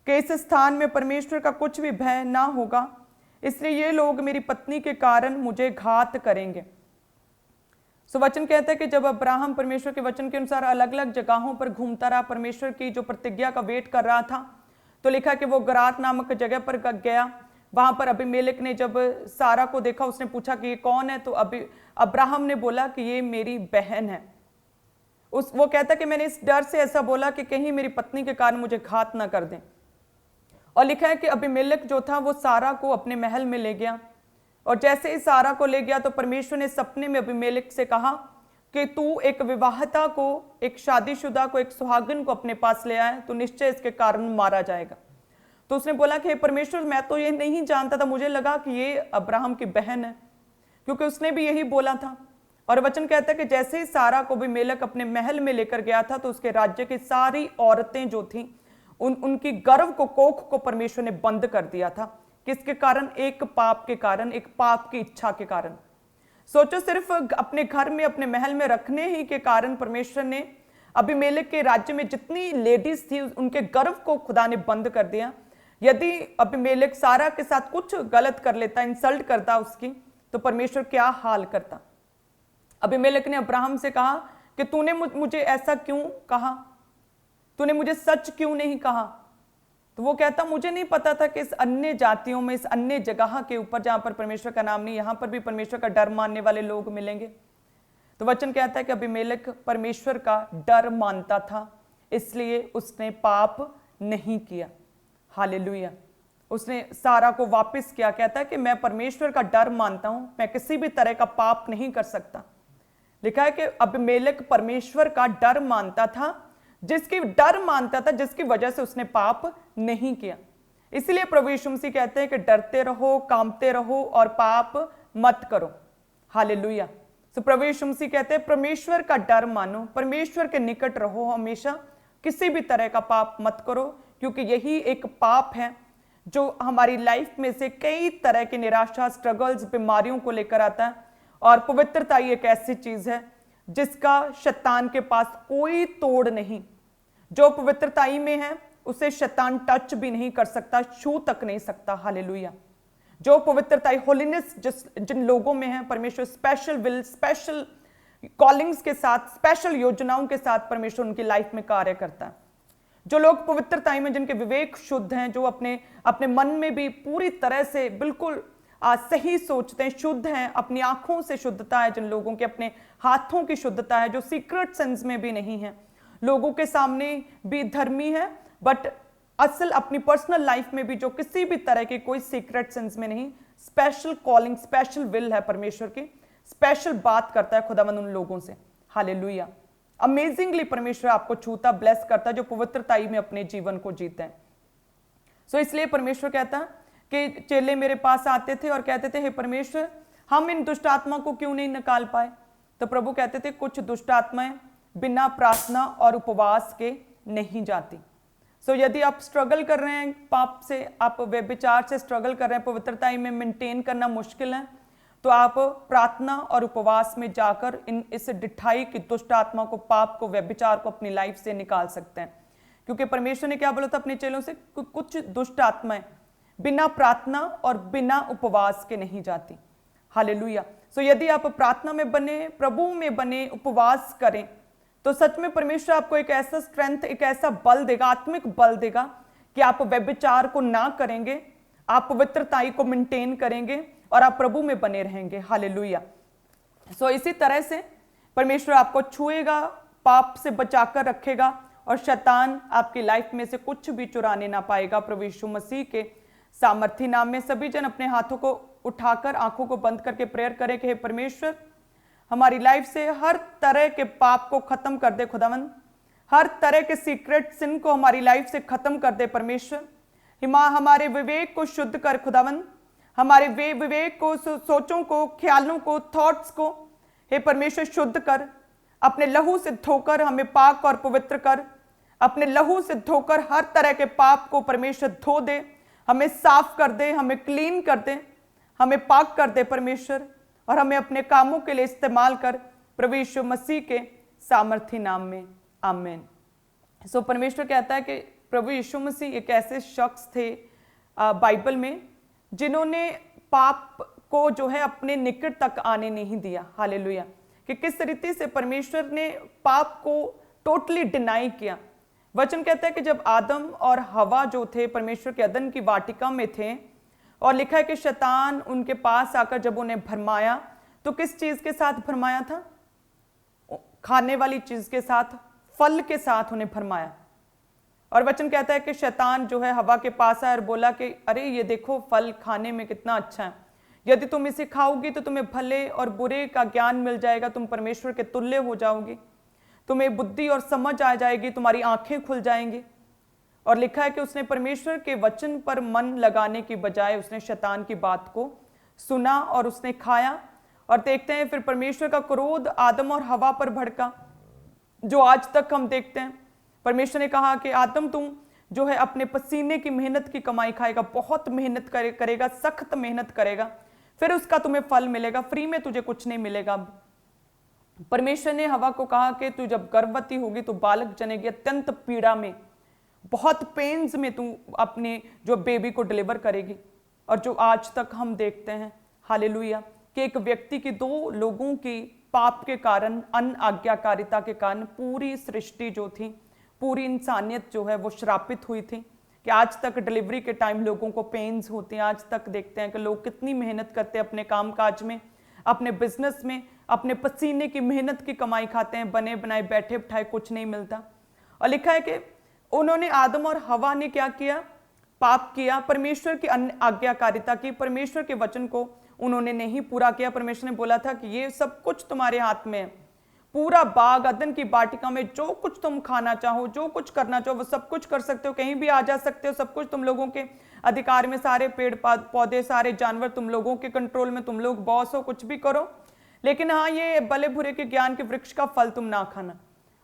कि इस स्थान में परमेश्वर का कुछ भी भय ना होगा, इसलिए ये लोग मेरी पत्नी के कारण मुझे घात करेंगे। सो वचन कहता है कि जब अब्राहम परमेश्वर के वचन के अनुसार अलग अलग जगहों पर घूमता रहा, परमेश्वर की जो प्रतिज्ञा का वेट कर रहा था, तो लिखा कि वो गरार नामक जगह पर गया। वहां पर अबीमेलेक ने जब सारा को देखा, उसने पूछा कि ये कौन है, तो अब्राहम ने बोला कि ये मेरी बहन है। वो कहता कि मैंने इस डर से ऐसा बोला कि कहीं मेरी पत्नी के कारण मुझे घात ना कर दें। और लिखा है कि अबीमेलेक जो था वो सारा को अपने महल में ले गया, और जैसे ही सारा को ले गया तो परमेश्वर ने सपने में अबीमेलेक से कहा कि तू एक विवाहिता को, एक शादीशुदा को, एक सुहागिन को अपने पास ले आए, तो निश्चय इसके कारण मारा जाएगा। तो उसने बोला कि परमेश्वर मैं तो ये नहीं जानता था, मुझे लगा कि ये अब्राहम की बहन है, क्योंकि उसने भी यही बोला था। और वचन कहता है कि जैसे ही सारा को अबीमेलेक अपने महल में लेकर गया था, तो उसके राज्य की सारी औरतें जो थीं उनकी गर्भ को, कोख को परमेश्वर ने बंद कर दिया था। किसके कारण? एक पाप के कारण, एक पाप की इच्छा के कारण। सोचो, सिर्फ अपने घर में, अपने महल में रखने ही के कारण परमेश्वर ने अबीमेलेक के राज्य में जितनी लेडीज थी उनके गर्भ को खुदा ने बंद कर दिया। यदि अबीमेलेक सारा के साथ कुछ गलत कर लेता, इंसल्ट करता उसकी, तो परमेश्वर क्या हाल करता। अबीमेलेक ने अब्राहम से कहा कि तूने मुझे ऐसा क्यों कहा, तूने मुझे सच क्यों नहीं कहा। तो वो कहता मुझे नहीं पता था कि इस अन्य जातियों में, इस अन्य जगह के ऊपर जहां पर परमेश्वर का नाम नहीं, यहां पर भी परमेश्वर का डर मानने वाले लोग मिलेंगे। तो वचन कहता है कि अबीमेलेक परमेश्वर का डर मानता था, इसलिए उसने पाप नहीं किया। हालेलुया। उसने सारा को वापस किया, कहता है कि मैं परमेश्वर का डर मानता हूं, मैं किसी भी तरह का पाप नहीं कर सकता। लिखा है कि अबीमेलेक परमेश्वर का डर मानता था, जिसकी डर मानता था, जिसकी वजह से उसने पाप नहीं किया। इसलिए प्रभु यीशु मसीह कहते हैं कि डरते रहो, कांपते रहो और पाप मत करो। हालेलुया। तो प्रभु यीशु मसीह कहते हैं परमेश्वर का डर मानो, परमेश्वर के निकट रहो हमेशा, किसी भी तरह का पाप मत करो, क्योंकि यही एक पाप है जो हमारी लाइफ में से कई तरह की निराशा, स्ट्रगल्स, बीमारियों को लेकर आता है। और पवित्रता ही एक ऐसी चीज है जिसका शैतान के पास कोई तोड़ नहीं। जो पवित्रताई में है उसे शैतान टच भी नहीं कर सकता, छू तक नहीं सकता। हालेलुया। जो पवित्रताई, होलीनेस जिन लोगों में है, परमेश्वर स्पेशल विल, स्पेशल कॉलिंग्स के साथ, स्पेशल योजनाओं के साथ परमेश्वर उनकी लाइफ में कार्य करता है। जो लोग पवित्रताई में, जिनके विवेक शुद्ध हैं, जो अपने अपने मन में भी पूरी तरह से बिल्कुल सही सोचते हैं, शुद्ध हैं, अपनी आंखों से शुद्धता है, जिन लोगों के अपने हाथों की शुद्धता है, जो सीक्रेट सेंस में भी नहीं है, लोगों के सामने भी धर्मी है बट असल अपनी पर्सनल लाइफ में भी जो किसी भी तरह की कोई सीक्रेट सेंस में नहीं, स्पेशल कॉलिंग, स्पेशल विल है परमेश्वर की, स्पेशल बात करता है खुदावंद उन लोगों से। हालेलुया। अमेजिंगली परमेश्वर आपको छूता, ब्लेस करता है जो पवित्रताई में अपने जीवन को जीते हैं। सो इसलिए परमेश्वर कहता है कि चेले मेरे पास आते थे और कहते थे हे परमेश्वर, हम इन दुष्ट आत्मा को क्यों नहीं निकाल पाए? तो प्रभु कहते थे कुछ दुष्ट आत्माएं बिना प्रार्थना और उपवास के नहीं जाती। सो यदि आप स्ट्रगल कर रहे हैं पाप से, आप व्यभिचार से स्ट्रगल कर रहे हैं, पवित्रताई में मेंटेन करना मुश्किल है, तो आप प्रार्थना और उपवास में जाकर इस डिठाई की दुष्ट आत्मा को, पाप को, व्यभिचार को अपनी लाइफ से निकाल सकते हैं। क्योंकि परमेश्वर ने क्या बोला था अपने चेलों से, कुछ दुष्ट आत्माएं बिना प्रार्थना और बिना उपवास के नहीं जाती। हालेलुया। सो यदि आप प्रार्थना में बने, प्रभु में बने, उपवास करें, तो सच में परमेश्वर आपको एक ऐसा स्ट्रेंथ, एक ऐसा बल देगा, आत्मिक बल देगा कि आप व्यभिचार को ना करेंगे, आप पवित्रताई को मेंटेन करेंगे और आप प्रभु में बने रहेंगे। हालेलुया। सो इसी तरह से परमेश्वर आपको छुएगा, पाप से बचाकर रखेगा और शैतान आपकी लाइफ में से कुछ भी चुराने ना पाएगा। प्रभु यीशु मसीह के सामर्थी नाम में सभी जन अपने हाथों को उठाकर, आंखों को बंद करके प्रेयर करें कि हे परमेश्वर, हमारी लाइफ से हर तरह के पाप को खत्म कर दे खुदावंद, हर तरह के सीक्रेट सिन को हमारी लाइफ से खत्म कर दे परमेश्वर। हमारे विवेक को शुद्ध कर खुदावंद, हमारे विवेक को, सोचों को, ख्यालों को, थॉट्स को हे परमेश्वर शुद्ध कर, अपने लहू से धोकर हमें पाक और पवित्र कर, अपने लहू से धोकर हर तरह के पाप को परमेश्वर धो दे, हमें साफ कर दे, हमें क्लीन कर दे, हमें पाक कर दे परमेश्वर, और हमें अपने कामों के लिए इस्तेमाल कर, प्रभु यीशु मसीह के सामर्थी नाम में, आमीन। सो परमेश्वर कहता है कि प्रभु यीशु मसीह एक ऐसे शख्स थे बाइबल में जिन्होंने पाप को जो है अपने निकट तक आने नहीं दिया। हालेलुया। कि किस रीति से परमेश्वर ने पाप को टोटली डिनाई किया। वचन कहता है कि जब आदम और हवा जो थे परमेश्वर के अदन की वाटिका में थे, और लिखा है कि शैतान उनके पास आकर जब उन्हें भरमाया, तो किस चीज के साथ भरमाया था? खाने वाली चीज के साथ, फल के साथ उन्हें भरमाया। और वचन कहता है कि शैतान जो है हवा के पास आया और बोला कि अरे ये देखो फल खाने में कितना अच्छा है, यदि तुम इसे खाओगी तो तुम्हें भले और बुरे का ज्ञान मिल जाएगा, तुम परमेश्वर के तुल्य हो जाओगी, तुम्हें बुद्धि और समझ आ जाएगी, तुम्हारी आंखें खुल जाएंगी। और लिखा है कि उसने परमेश्वर के वचन पर मन लगाने की बजाय उसने शैतान की बात को सुना और उसने खाया। और देखते हैं फिर परमेश्वर का क्रोध आदम और हवा पर भड़का, जो आज तक हम देखते हैं। परमेश्वर ने कहा कि आदम तुम जो है अपने पसीने की मेहनत की कमाई खाएगा, बहुत मेहनत करेगा, सख्त मेहनत करेगा, फिर उसका तुम्हें फल मिलेगा, फ्री में तुझे कुछ नहीं मिलेगा। परमेश्वर ने हवा को कहा कि तू जब गर्भवती होगी तो बालक जनेगी, अत्यंत पीड़ा में, बहुत पेन्स में तू अपने जो बेबी को डिलीवर करेगी। और जो आज तक हम देखते हैं हालेलुया कि एक व्यक्ति की, दो लोगों की पाप के कारण, अनाज्ञाकारिता के कारण पूरी सृष्टि जो थी, पूरी इंसानियत जो है वो श्रापित हुई थी। कि आज तक डिलीवरी के टाइम लोगों को पेन्स होती हैं। आज तक देखते हैं कि लोग कितनी मेहनत करते हैं अपने कामकाज में, अपने बिजनेस में, अपने पसीने की मेहनत की कमाई खाते हैं, बने बनाए बैठे बिठाए कुछ नहीं मिलता। और लिखा है कि उन्होंने, आदम और हवा ने क्या किया? पाप किया, परमेश्वर की आज्ञाकारिता की, परमेश्वर के वचन को उन्होंने नहीं पूरा किया। परमेश्वर ने बोला था कि ये सब कुछ तुम्हारे हाथ में है, पूरा बाग अदन की वाटिका में जो कुछ तुम खाना चाहो, जो कुछ करना चाहो वो सब कुछ कर सकते हो, कहीं भी आ जा सकते हो, सब कुछ तुम लोगों के अधिकार में, सारे पेड़ पौधे, सारे जानवर तुम लोगों के कंट्रोल में, तुम लोग बॉस हो, कुछ भी करो, लेकिन हाँ ये भले बुरे के ज्ञान के वृक्ष का फल तुम ना खाना।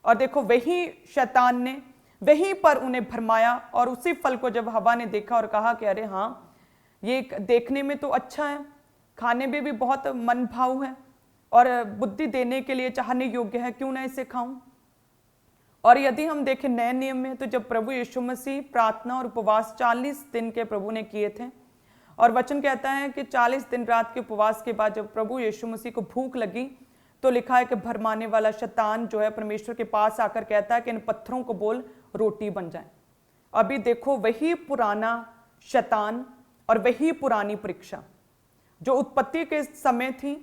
और देखो वही शैतान ने वहीं पर उन्हें भरमाया, और उसी फल को जब हवा ने देखा और कहा कि अरे हाँ ये देखने में तो अच्छा है, खाने में भी बहुत मन भाव है और बुद्धि देने के लिए चाहने योग्य है, क्यों ना इसे खाऊं। और यदि हम देखें नए नियम में, तो जब प्रभु यीशु मसीह प्रार्थना और उपवास 40 दिन के प्रभु ने किए थे, और वचन कहता है कि 40 दिन रात के उपवास के बाद जब प्रभु यीशु मसीह को भूख लगी, तो लिखा है कि भरमाने वाला शैतान जो है परमेश्वर के पास आकर कहता है कि इन पत्थरों को बोल रोटी बन जाए। अभी देखो वही पुराना शैतान और वही पुरानी परीक्षा जो उत्पत्ति के समय थी,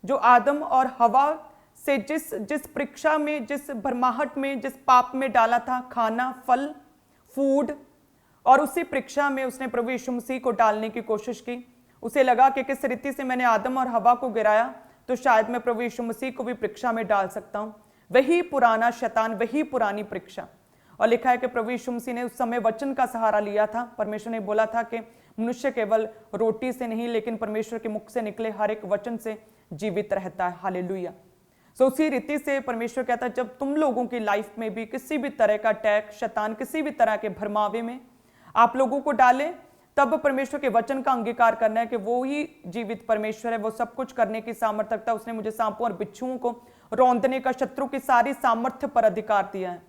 जो आदम और हवा से जिस परीक्षा में, जिस भरमाहट में, जिस पाप में डाला था, खाना, फल, फूड, और उसी परीक्षा में उसने प्रभु यीशु मसीह को डालने की कोशिश की। उसे लगा कि किस रीति से मैंने आदम और हवा को गिराया, तो शायद मैं प्रभु यीशु मसीह को भी परीक्षा में डाल सकता हूं। वही पुराना शैतान, वही पुरानी परीक्षा। और लिखा है कि प्रभु यीशु मसीह ने उस समय वचन का सहारा लिया था। परमेश्वर ने बोला था कि मनुष्य केवल रोटी से नहीं, लेकिन परमेश्वर के मुख से निकले हर एक वचन से जीवित रहता है। हालेलुया। सो उसी रीति से परमेश्वर कहता है जब तुम लोगों की लाइफ में भी किसी भी तरह का अटैक, शैतान किसी भी तरह के भरमावे में आप लोगों को डाले, तब परमेश्वर के वचन का अंगीकार करना है कि वो ही जीवित परमेश्वर है, वो सब कुछ करने की सामर्थ्य रखता है। उसने मुझे सांपों और बिच्छुओं को रौंदने का, शत्रु की सारी सामर्थ्य पर अधिकार दिया है।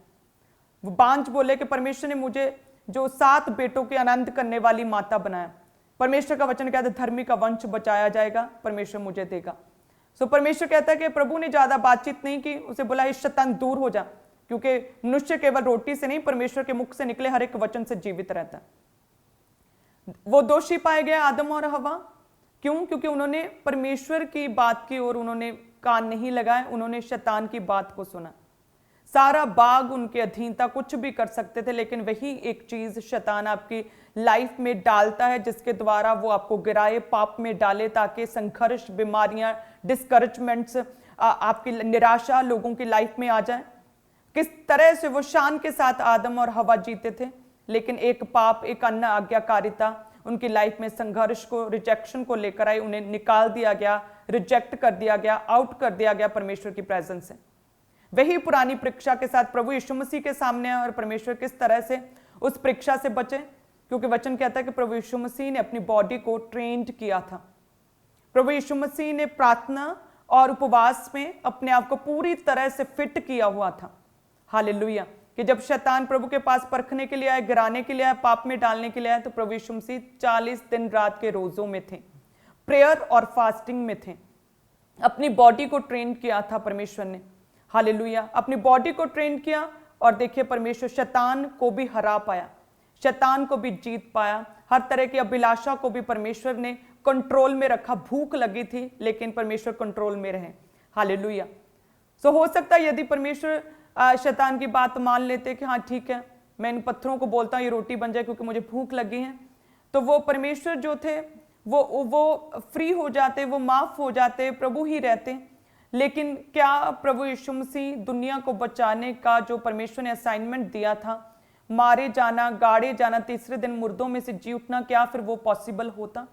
वो बांझ बोले कि परमेश्वर ने मुझे जो 7 बेटों के आनंद करने वाली माता बनाया। परमेश्वर का वचन कहता है धर्मी का वंश बचाया जाएगा, परमेश्वर मुझे देगा। सो परमेश्वर कहता है कि प्रभु ने ज्यादा बातचीत नहीं की, उसे बोला इस शैतान दूर हो जा, क्योंकि मनुष्य केवल रोटी से नहीं, परमेश्वर के मुख से निकले हर एक वचन से जीवित रहता है। वो दोषी पाए गए आदम और हवा, क्यों? क्योंकि उन्होंने परमेश्वर की बात की और उन्होंने कान नहीं लगाए, उन्होंने शैतान की बात को सुना। सारा बाग उनके अधीनता, कुछ भी कर सकते थे, लेकिन वही एक चीज शैतान आपकी लाइफ में डालता है जिसके द्वारा वो आपको गिराए, पाप में डाले, ताकि संघर्ष, बीमारियां, डिस्करेजमेंट्स, आपकी निराशा लोगों की लाइफ में आ जाए। किस तरह से वो शान के साथ आदम और हवा जीते थे, लेकिन एक पाप, एक अन्य आज्ञाकारिता उनकी लाइफ में संघर्ष को, रिजेक्शन को लेकर आई। उन्हें निकाल दिया गया, रिजेक्ट कर दिया गया, आउट कर दिया गया परमेश्वर की प्रेजेंस से। वही पुरानी परीक्षा के साथ प्रभु यीशु मसीह के सामने है, और परमेश्वर किस तरह से उस परीक्षा से बचे, क्योंकि वचन कहता है कि प्रभु यीशु मसीह ने अपनी बॉडी को ट्रेंड किया था। प्रभु यीशु मसीह ने प्रार्थना और उपवास में अपने आप को पूरी तरह से फिट किया हुआ था। हालेलुया। कि जब शैतान प्रभु के पास परखने के लिए आए, गिराने के लिए आए, पाप में डालने के लिए आए, तो प्रभु यीशु मसीह 40 दिन रात के रोजों में थे, प्रेयर और फास्टिंग में थे। अपनी बॉडी को ट्रेन किया था परमेश्वर ने। हालेलुया। अपनी बॉडी को ट्रेन किया, और देखिए परमेश्वर शैतान को भी हरा पाया, शैतान को भी जीत पाया। हर तरह की अभिलाषा को भी परमेश्वर ने कंट्रोल में रखा। भूख लगी थी, लेकिन परमेश्वर कंट्रोल में रहे। हालेलुया। सो हो सकता है यदि परमेश्वर शैतान की बात मान लेते कि हाँ ठीक है, मैं इन पत्थरों को बोलता हूँ ये रोटी बन जाए क्योंकि मुझे भूख लगी है, तो वो परमेश्वर जो थे वो फ्री हो जाते, वो माफ हो जाते, प्रभु ही रहते। लेकिन क्या प्रभु यीशु मसीह दुनिया को बचाने का जो परमेश्वर ने असाइनमेंट दिया था, मारे जाना, गाड़े जाना, तीसरे दिन मुर्दों में से जी उठना, क्या फिर वो पॉसिबल होता?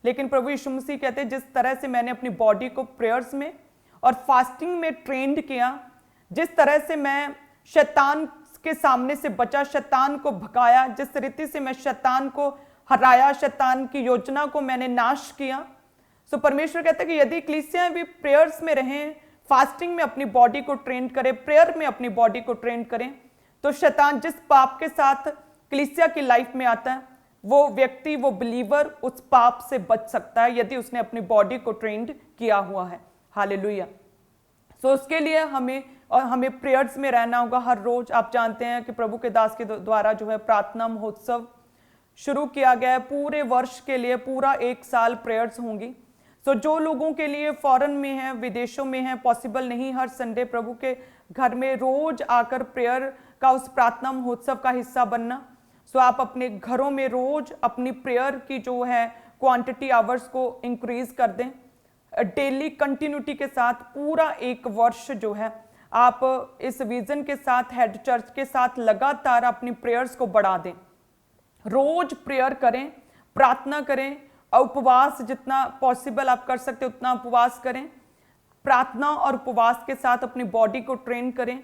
लेकिन प्रभु यीशु मसीह कहते जिस तरह से मैंने अपनी बॉडी को प्रेयर्स में और फास्टिंग में ट्रेंड किया, जिस तरह से मैं शैतान के सामने से बचा, शैतान को भगाया, जिस रीति से मैं शैतान को हराया, शैतान की योजना को मैंने नाश किया। सो परमेश्वर कहता है कि यदि कलीसियां भी प्रेयर्स में रहें, फास्टिंग में अपनी बॉडी को ट्रेन करें, प्रेयर में अपनी बॉडी को ट्रेन करें, तो शैतान जिस पाप के साथ कलीसिया की लाइफ में आता है, वो व्यक्ति, वो बिलीवर उस पाप से बच सकता है यदि उसने अपनी बॉडी को ट्रेंड किया हुआ है। हालेलुया। सो उसके लिए हमें प्रेयर्स में रहना होगा हर रोज। आप जानते हैं कि प्रभु के दास के द्वारा जो है प्रार्थना महोत्सव शुरू किया गया है। पूरे वर्ष के लिए पूरा 1 साल प्रेयर्स होंगी। सो जो लोगों के लिए फॉरेन में है, विदेशों में है, पॉसिबल नहीं हर संडे प्रभु के घर में रोज आकर प्रेयर का, उस प्रार्थना महोत्सव का हिस्सा बनना। सो आप अपने घरों में रोज अपनी प्रेयर की जो है क्वांटिटी, आवर्स को इंक्रीज कर दें। डेली कंटिन्यूटी के साथ पूरा 1 वर्ष जो है आप इस विजन के साथ, हेड चर्च के साथ लगातार अपनी प्रेयर्स को बढ़ा दें। रोज प्रेयर करें, प्रार्थना करें और उपवास जितना पॉसिबल आप कर सकते उतना उपवास करें। प्रार्थना और उपवास के साथ अपनी बॉडी को ट्रेन करें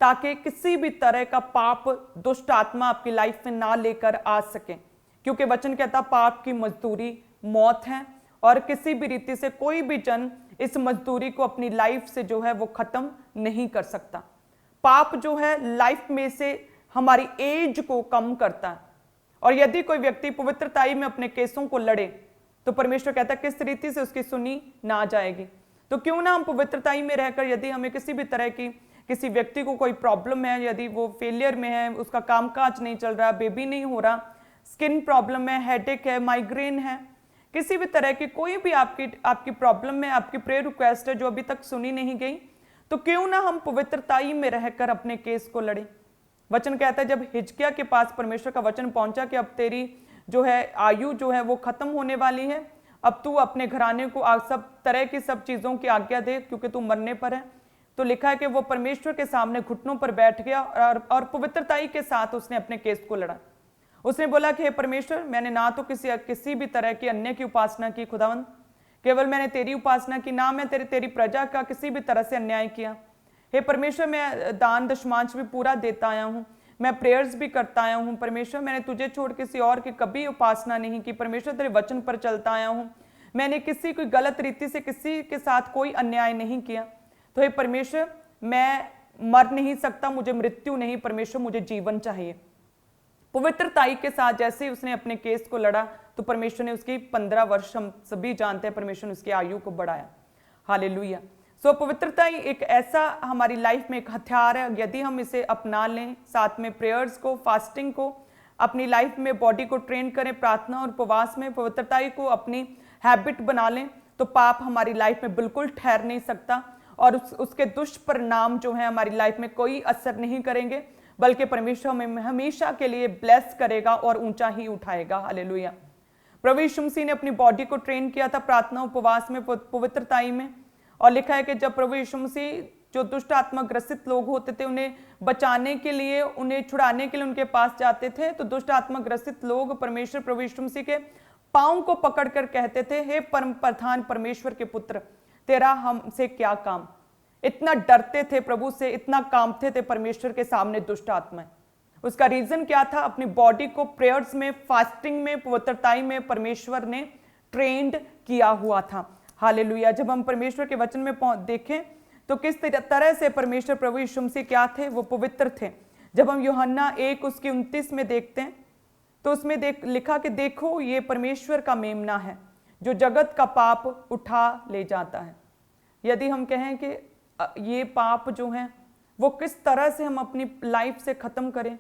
ताकि किसी भी तरह का पाप, दुष्ट आत्मा आपकी लाइफ में ना लेकर आ सके, क्योंकि वचन कहता पाप की मजदूरी मौत है और किसी भी रीति से कोई भी जन इस मजदूरी को अपनी लाइफ से जो है वो खत्म नहीं कर सकता। पाप जो है लाइफ में से हमारी एज को कम करता है, और यदि कोई व्यक्ति पवित्रताई में अपने केसों को लड़े तो परमेश्वर कहता है किस रीति से उसकी सुनी ना जाएगी। तो क्यों ना हम पवित्रताई में रहकर, यदि हमें किसी भी तरह की, किसी व्यक्ति को कोई प्रॉब्लम है, यदि वो फेलियर में है, उसका कामकाज नहीं चल रहा, बेबी नहीं हो रहा, स्किन प्रॉब्लम है, हेडेक है, माइग्रेन है, किसी भी तरह की कोई भी आपकी प्रॉब्लम है, आपकी प्रेयर रिक्वेस्ट है जो अभी तक सुनी नहीं गई, तो क्यों ना हम पवित्रताई में रहकर अपने केस को लड़े। वचन कहता है जब हिजकिया के पास परमेश्वर का वचन पहुंचा कि अब तेरी जो है आयु जो है वो खत्म होने वाली है, अब तू अपने घराने को सब तरह की सब चीजों की आज्ञा दे क्योंकि तू मरने पर है, तो लिखा है कि वो परमेश्वर के सामने घुटनों पर बैठ गया और पवित्रताई के साथ उसने अपने केस को लड़ा। उसने बोला कि हे परमेश्वर, मैंने ना तो किसी भी तरह की अन्य की उपासना की खुदावंद, केवल मैंने तेरी उपासना की, ना मैं तेरी प्रजा का किसी भी तरह से अन्याय किया। हे परमेश्वर, मैं दान दशमांश भी पूरा देता आया हूँ, मैं प्रेयर्स भी करता आया हूँ। परमेश्वर, मैंने तुझे छोड़ किसी और की कभी उपासना नहीं की। परमेश्वर, तेरे वचन पर चलता आया हूँ, मैंने किसी कोई गलत रीति से किसी के साथ कोई अन्याय नहीं किया। तो हे परमेश्वर, मैं मर नहीं सकता, मुझे मृत्यु नहीं, परमेश्वर मुझे जीवन चाहिए। पवित्रताई के साथ जैसे ही उसने अपने केस को लड़ा तो परमेश्वर ने उसकी 15 वर्ष, हम सभी जानते हैं, परमेश्वर ने उसकी आयु को बढ़ाया। हालेलुया। सो पवित्रताई एक ऐसा हमारी लाइफ में एक हथियार है, यदि हम इसे अपना लें, साथ में प्रेयर्स को, फास्टिंग को अपनी लाइफ में, बॉडी को ट्रेन करें, प्रार्थना और उपवास में पवित्रताई को अपनी हैबिट बना लें, तो पाप हमारी लाइफ में बिल्कुल ठहर नहीं सकता और उसके दुष्परिणाम जो है हमारी लाइफ में कोई असर नहीं करेंगे, बल्कि परमेश्वर हमें हमेशा के लिए ब्लेस करेगा और ऊंचा ही उठाएगा। हालेलुया। प्रभु यीशु मसीह ने अपनी बॉडी को ट्रेन किया था प्रार्थना उपवास में, पवित्रताई में, और लिखा है कि जब प्रभु यीशु मसीह जो दुष्ट आत्मा ग्रसित लोग होते थे उन्हें बचाने के लिए, उन्हें छुड़ाने के लिए उनके पास जाते थे, तो दुष्ट आत्मा ग्रसित लोग परमेश्वर प्रभु यीशु मसीह के पांव को पकड़कर कहते थे, हे परम प्रधान परमेश्वर के पुत्र, तेरा हमसे क्या काम। इतना डरते थे प्रभु से, इतना कांपते थे परमेश्वर के सामने दुष्ट आत्मा। उसका रीजन क्या था? अपनी बॉडी को प्रेयर्स में, फास्टिंग में, पवित्रताई में परमेश्वर ने ट्रेंड किया हुआ था। हालेलुया। जब हम परमेश्वर के वचन में देखें तो किस तरह से परमेश्वर प्रभु यीशु मसीह क्या थे? वो पवित्र थे। जब हम यूहन्ना 1 उसकी 29 में देखते हैं तो उसमें लिखा कि देखो ये परमेश्वर का मेमना है जो जगत का पाप उठा ले जाता है। यदि हम कहें कि ये पाप जो हैं वो किस तरह से हम अपनी लाइफ से खत्म करें,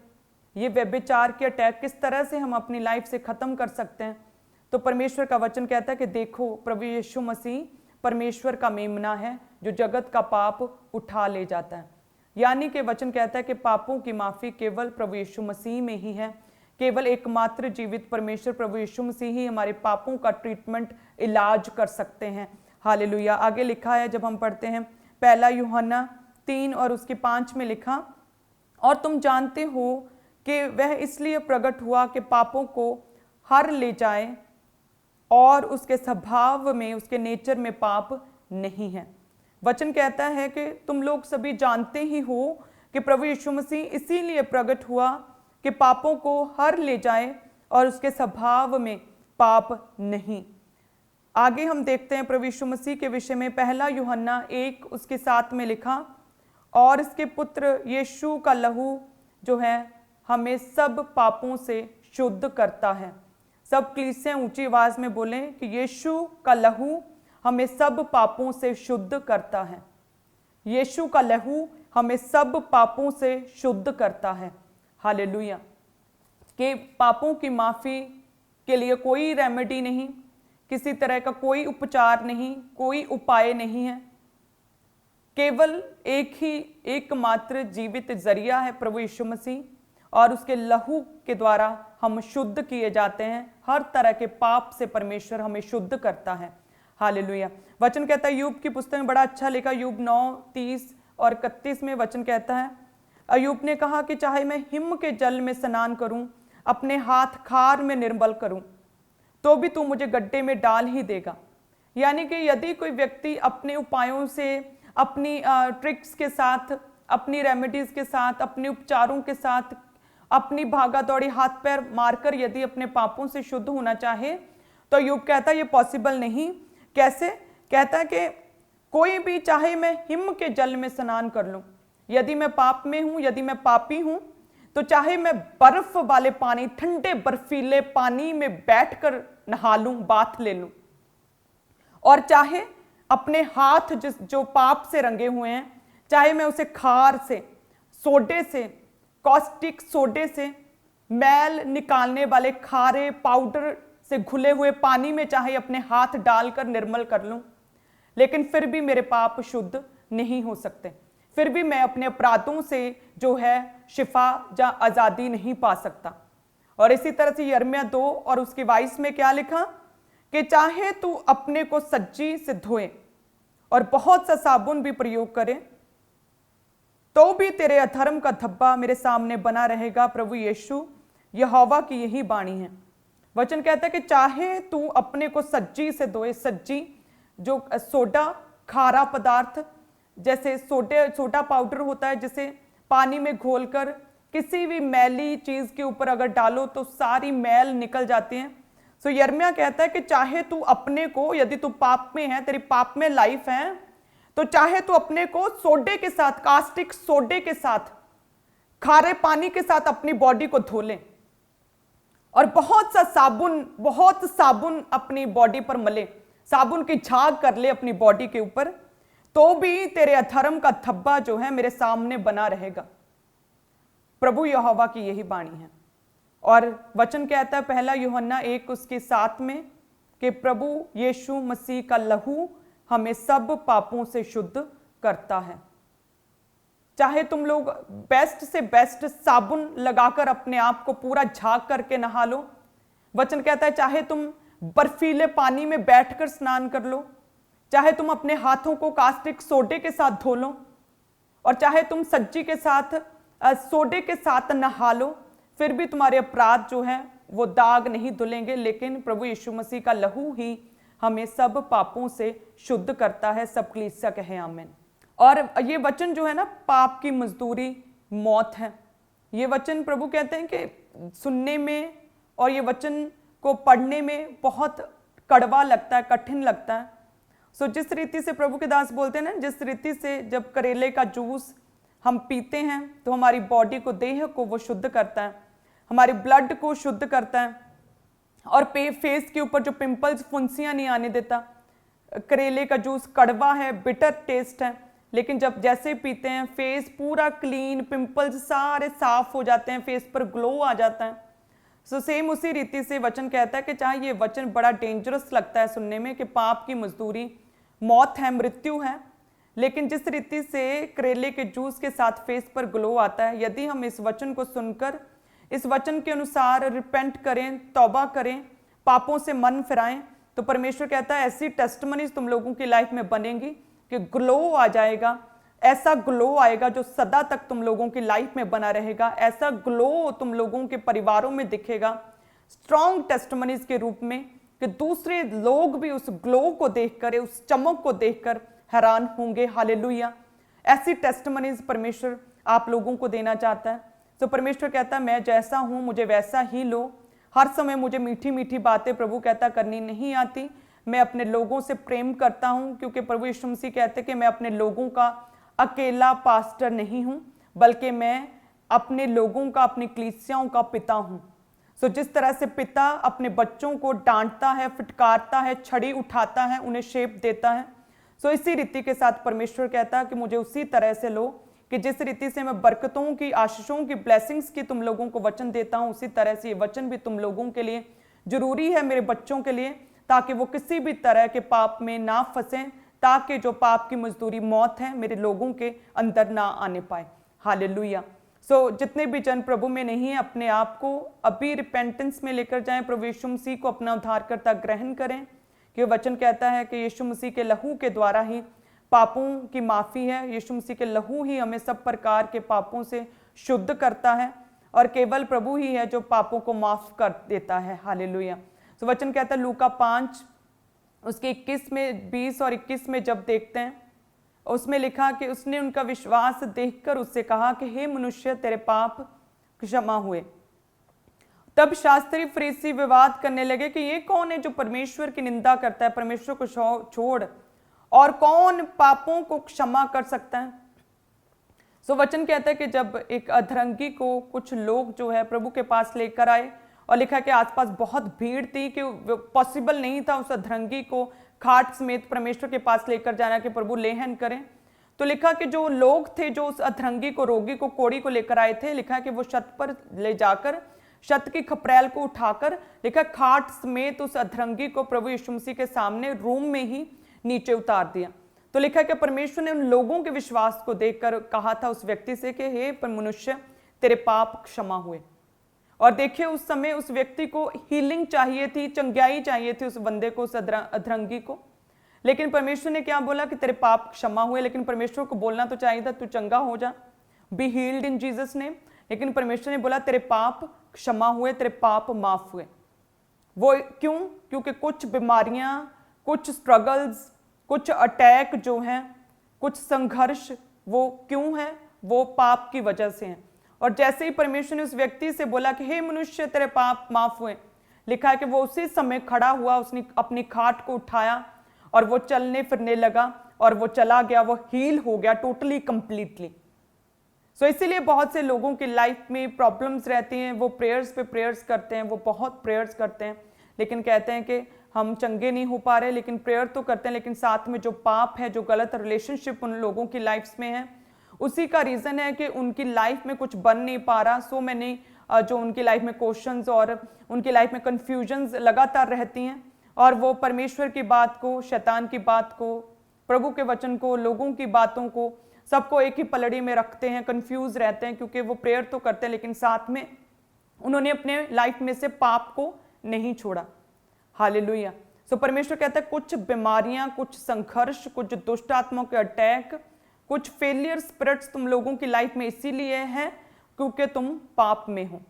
ये व्यभिचार के अटैक किस तरह से हम अपनी लाइफ से खत्म कर सकते हैं, तो परमेश्वर का वचन कहता है कि देखो प्रभु यीशु मसीह परमेश्वर का मेमना है जो जगत का पाप उठा ले जाता है। यानी कि वचन कहता है कि पापों की माफी केवल प्रभु यीशु मसीह में ही है। केवल एकमात्र जीवित परमेश्वर प्रभु यीशु मसीह ही हमारे पापों का ट्रीटमेंट, इलाज कर सकते हैं। हालेलुया। आगे लिखा है, जब हम पढ़ते हैं 1 यूहन्ना 3 और उसके 5 में लिखा, और तुम जानते हो कि वह इसलिए प्रकट हुआ कि पापों को हर ले जाए और उसके स्वभाव में, उसके नेचर में पाप नहीं है। वचन कहता है कि तुम लोग सभी जानते ही हो कि प्रभु यीशु मसीह इसीलिए प्रकट हुआ कि पापों को हर ले जाए और उसके स्वभाव में पाप नहीं। आगे हम देखते हैं प्रभु यीशु मसीह के विषय में 1 यूहन्ना 1 उसके 7 में लिखा, और इसके पुत्र यीशु का लहू जो है हमें सब पापों से शुद्ध करता है। सब कलीसियां ऊंची आवाज में बोलें कि यीशु का लहू हमें सब पापों से शुद्ध करता है। यीशु का लहू हमें सब पापों से शुद्ध करता है। हालेलुया। कि पापों की माफी के लिए कोई रेमेडी नहीं, किसी तरह का कोई उपचार नहीं, कोई उपाय नहीं है। केवल एकमात्र जीवित जरिया है प्रभु यीशु मसीह, और उसके लहू के द्वारा हम शुद्ध किए जाते हैं। हर तरह के पाप से परमेश्वर हमें शुद्ध करता है। हालेलुया। वचन कहता है, यूब की पुस्तक में बड़ा अच्छा लिखा, यूब 9:30 और 31 में वचन कहता है, अयूब ने कहा कि चाहे मैं हिम के जल में स्नान करूं, अपने हाथ खार में निर्मल करूं, तो भी तू मुझे गड्ढे में डाल ही देगा। यानी कि यदि कोई व्यक्ति अपने उपायों से, अपनी ट्रिक्स के साथ, अपनी रेमेडीज के साथ, अपने उपचारों के साथ, अपनी भागा दौड़ी हाथ पैर मारकर यदि अपने पापों से शुद्ध होना चाहे, तो यूब कहता है ये पॉसिबल नहीं। कैसे? कहता है कि कोई भी, चाहे मैं हिम के जल में स्नान कर लूं, यदि मैं पाप में हूं, यदि मैं पापी हूं, तो चाहे मैं बर्फ वाले पानी, ठंडे बर्फीले पानी में बैठकर नहा लूं, बाथ ले लूं, और चाहे अपने हाथ जो पाप से रंगे हुए हैं, चाहे मैं उसे खार से, सोडे से, कॉस्टिक सोडे से, मैल निकालने वाले खारे पाउडर से घुले हुए पानी में चाहे अपने हाथ डालकर निर्मल कर लूं, लेकिन फिर भी मेरे पाप शुद्ध नहीं हो सकते। फिर भी मैं अपने अपराधों से जो है शिफा या आज़ादी नहीं पा सकता। और इसी तरह से यिर्मयाह 2 और उसकी 22 में क्या लिखा कि चाहे तू अपने को सज्जी से धोए और बहुत सा साबुन भी प्रयोग करे, तो भी तेरे अधर्म का धब्बा मेरे सामने बना रहेगा। प्रभु यीशु यहोवा की यही वाणी है। वचन कहता है कि चाहे तू अपने को सज्जी से धोए। सज्जी जो सोडा, खारा पदार्थ, जैसे सोडा पाउडर होता है, जिसे पानी में घोलकर किसी भी मैली चीज के ऊपर अगर डालो तो सारी मैल निकल जाती है। सो यिर्मयाह कहता है कि चाहे तू अपने को, यदि तू पाप में है, तेरी पाप में लाइफ है, तो चाहे तू अपने को सोडे के साथ, कास्टिक सोडे के साथ, खारे पानी के साथ अपनी बॉडी को धो ले और बहुत साबुन अपनी बॉडी पर मले, साबुन की झाग कर ले अपनी बॉडी के ऊपर, तो भी तेरे अधर्म का धब्बा जो है मेरे सामने बना रहेगा। प्रभु यहोवा की यही वाणी है। और वचन कहता है पहला यूहन्ना 1 उसके 7 में कि प्रभु यीशु मसीह का लहू हमें सब पापों से शुद्ध करता है। चाहे तुम लोग बेस्ट से बेस्ट साबुन लगाकर अपने आप को पूरा झाग करके नहा लो, वचन कहता है चाहे तुम बर्फीले पानी में बैठकर स्नान कर लो, चाहे तुम अपने हाथों को कास्टिक सोडे के साथ धो लो, और चाहे तुम सज्जी के साथ सोडे के साथ नहा लो, फिर भी तुम्हारे अपराध जो है वो दाग नहीं धुलेंगे। लेकिन प्रभु यीशु मसीह का लहू ही हमें सब पापों से शुद्ध करता है। सब कलीसिया कहे आमीन। और ये वचन जो है ना, पाप की मजदूरी मौत है। ये वचन प्रभु कहते हैं कि सुनने में और ये वचन को पढ़ने में बहुत कड़वा लगता है, कठिन लगता है। सो जिस रीति से प्रभु के दास बोलते हैं ना, जिस रीति से जब करेले का जूस हम पीते हैं तो हमारी बॉडी को, देह को वो शुद्ध करता है, हमारे ब्लड को शुद्ध करता है, और फेस के ऊपर जो पिंपल्स, फुंसियां नहीं आने देता। करेले का जूस कड़वा है, बिटर टेस्ट है, लेकिन जब जैसे पीते हैं फेस पूरा क्लीन, पिंपल्स सारे साफ हो जाते हैं, फेस पर ग्लो आ जाता है। सो सेम उसी रीति से वचन कहता है कि चाहे ये वचन बड़ा डेंजरस लगता है सुनने में कि पाप की मजदूरी मौत है, मृत्यु है, लेकिन जिस रीति से करेले के जूस के साथ फेस पर ग्लो आता है, यदि हम इस वचन को सुनकर इस वचन के अनुसार रिपेंट करें, तौबा करें, पापों से मन फिराएं, तो परमेश्वर कहता है ऐसी टेस्टमनीज तुम लोगों की लाइफ में बनेंगी कि ग्लो आ जाएगा। ऐसा ग्लो आएगा जो सदा तक तुम लोगों की लाइफ में बना रहेगा। ऐसा ग्लो तुम लोगों के परिवारों में दिखेगा, स्ट्रॉन्ग टेस्टमनीज के रूप में, कि दूसरे लोग भी उस ग्लो को देखकर, उस चमक को देखकर हैरान होंगे। हालेलुया। ऐसी टेस्टमनीज परमेश्वर आप लोगों को देना चाहता है। तो परमेश्वर कहता है मैं जैसा हूं मुझे वैसा ही लो। हर समय मुझे मीठी मीठी बातें प्रभु कहता करनी नहीं आती। मैं अपने लोगों से प्रेम करता हूं, क्योंकि प्रभु यीशु मसीह कहते कि मैं अपने लोगों का अकेला पास्टर नहीं हूं, बल्कि मैं अपने लोगों का, अपनी कलीसियाओं का पिता हूं। सो जिस तरह से पिता अपने बच्चों को डांटता है, फिटकारता है, छड़ी उठाता है, उन्हें शेप देता है, सो इसी रीति के साथ परमेश्वर कहता है कि मुझे उसी तरह से लो, कि जिस रीति से मैं बरकतों की, आशीषों की, ब्लेसिंग्स की तुम लोगों को वचन देता हूं, उसी तरह से ये वचन भी तुम लोगों के लिए जरूरी है, मेरे बच्चों के लिए, ताकि वो किसी भी तरह के पाप में ना फंसें, ताकि जो पाप की मजदूरी मौत है मेरे लोगों के अंदर ना आने पाए। हालेलुया। सो जितने भी जन प्रभु में नहीं है, अपने आप को अभी रिपेंटेंस में लेकर जाएं, प्रभु यीशु मसीह को अपना उद्धारकर्ता ग्रहण करें, कि वचन कहता है कि यीशु मसीह के लहू के द्वारा ही पापों की माफ़ी है। यीशु मसीह के लहू ही हमें सब प्रकार के पापों से शुद्ध करता है, और केवल प्रभु ही है जो पापों को माफ़ कर देता है। हालेलुया। तो वचन कहता है लूका 5 उसके 21 में 20 और 21 में जब देखते हैं उसमें लिखा कि उसने उनका विश्वास देखकर उससे कहा कि हे मनुष्य तेरे पाप क्षमा हुए। तब शास्त्री फरीसी विवाद करने लगे कि ये कौन है जो परमेश्वर की निंदा करता है, परमेश्वर को छोड़ और कौन पापों को क्षमा कर सकता है। सो वचन कहता है कि जब एक अधरंगी को कुछ लोग जो है प्रभु के पास लेकर आए और लिखा कि आसपास बहुत भीड़ थी कि पॉसिबल नहीं था उस अधरंगी को खाट समेत परमेश्वर के पास लेकर जाना कि प्रभु लेहन करें। तो लिखा कि जो लोग थे जो उस अधरंगी को, रोगी को, कोड़ी को लेकर आए थे, लिखा कि वो छत पर ले जाकर छत की खपरेल को उठाकर लिखा खाट समेत उस अधरंगी को प्रभु यीशु मसीह के सामने रूम में ही नीचे उतार दिया। तो लिखा कि परमेश्वर ने उन लोगों के विश्वास को देखकर कहा था उस व्यक्ति से कि हे मनुष्य तेरे पाप क्षमा हुए। और देखिए उस समय उस व्यक्ति को हीलिंग चाहिए थी, चंगाई चाहिए थी उस बंदे को, उस अधरंगी को, लेकिन परमेश्वर ने क्या बोला कि तेरे पाप क्षमा हुए। लेकिन परमेश्वर को बोलना तो चाहिए था तू चंगा हो जा, be healed in Jesus name, लेकिन परमेश्वर ने बोला तेरे पाप क्षमा हुए, तेरे पाप माफ हुए। वो क्यों? क्योंकि कुछ बीमारियां, कुछ स्ट्रगल्स, कुछ अटैक जो हैं, कुछ संघर्ष वो क्यों है? वो पाप की वजह से हैं। और जैसे ही परमेश्वर ने उस व्यक्ति से बोला कि हे मनुष्य तेरे पाप माफ हुए, लिखा है कि वो उसी समय खड़ा हुआ, उसने अपनी खाट को उठाया और वो चलने फिरने लगा और वो चला गया, वो हील हो गया टोटली कंप्लीटली। सो इसीलिए बहुत से लोगों की लाइफ में प्रॉब्लम्स रहती हैं, वो प्रेयर्स पे प्रेयर्स करते हैं, वो बहुत प्रेयर्स करते हैं, लेकिन कहते हैं कि हम चंगे नहीं हो पा रहे, लेकिन प्रेयर तो करते हैं, लेकिन साथ में जो पाप है, जो गलत रिलेशनशिप उन लोगों की लाइफ में है, उसी का रीज़न है कि उनकी लाइफ में कुछ बन नहीं पा रहा। सो मैंने जो उनकी लाइफ में क्वेश्चंस और उनकी लाइफ में कन्फ्यूजन्स लगातार रहती हैं और वो परमेश्वर की बात को, शैतान की बात को, प्रभु के वचन को, लोगों की बातों को, सबको एक ही पलड़ी में रखते हैं, कंफ्यूज रहते हैं, क्योंकि वो प्रेयर तो करते हैं लेकिन साथ में उन्होंने अपने लाइफ में से पाप को नहीं छोड़ा। हालेलुया। सो परमेश्वर कहता है कुछ बीमारियां, कुछ संघर्ष, कुछ दुष्ट आत्माओं के अटैक, कुछ फेलियर स्पिरिट्स तुम लोगों की लाइफ में इसीलिए है क्योंकि तुम पाप में हो।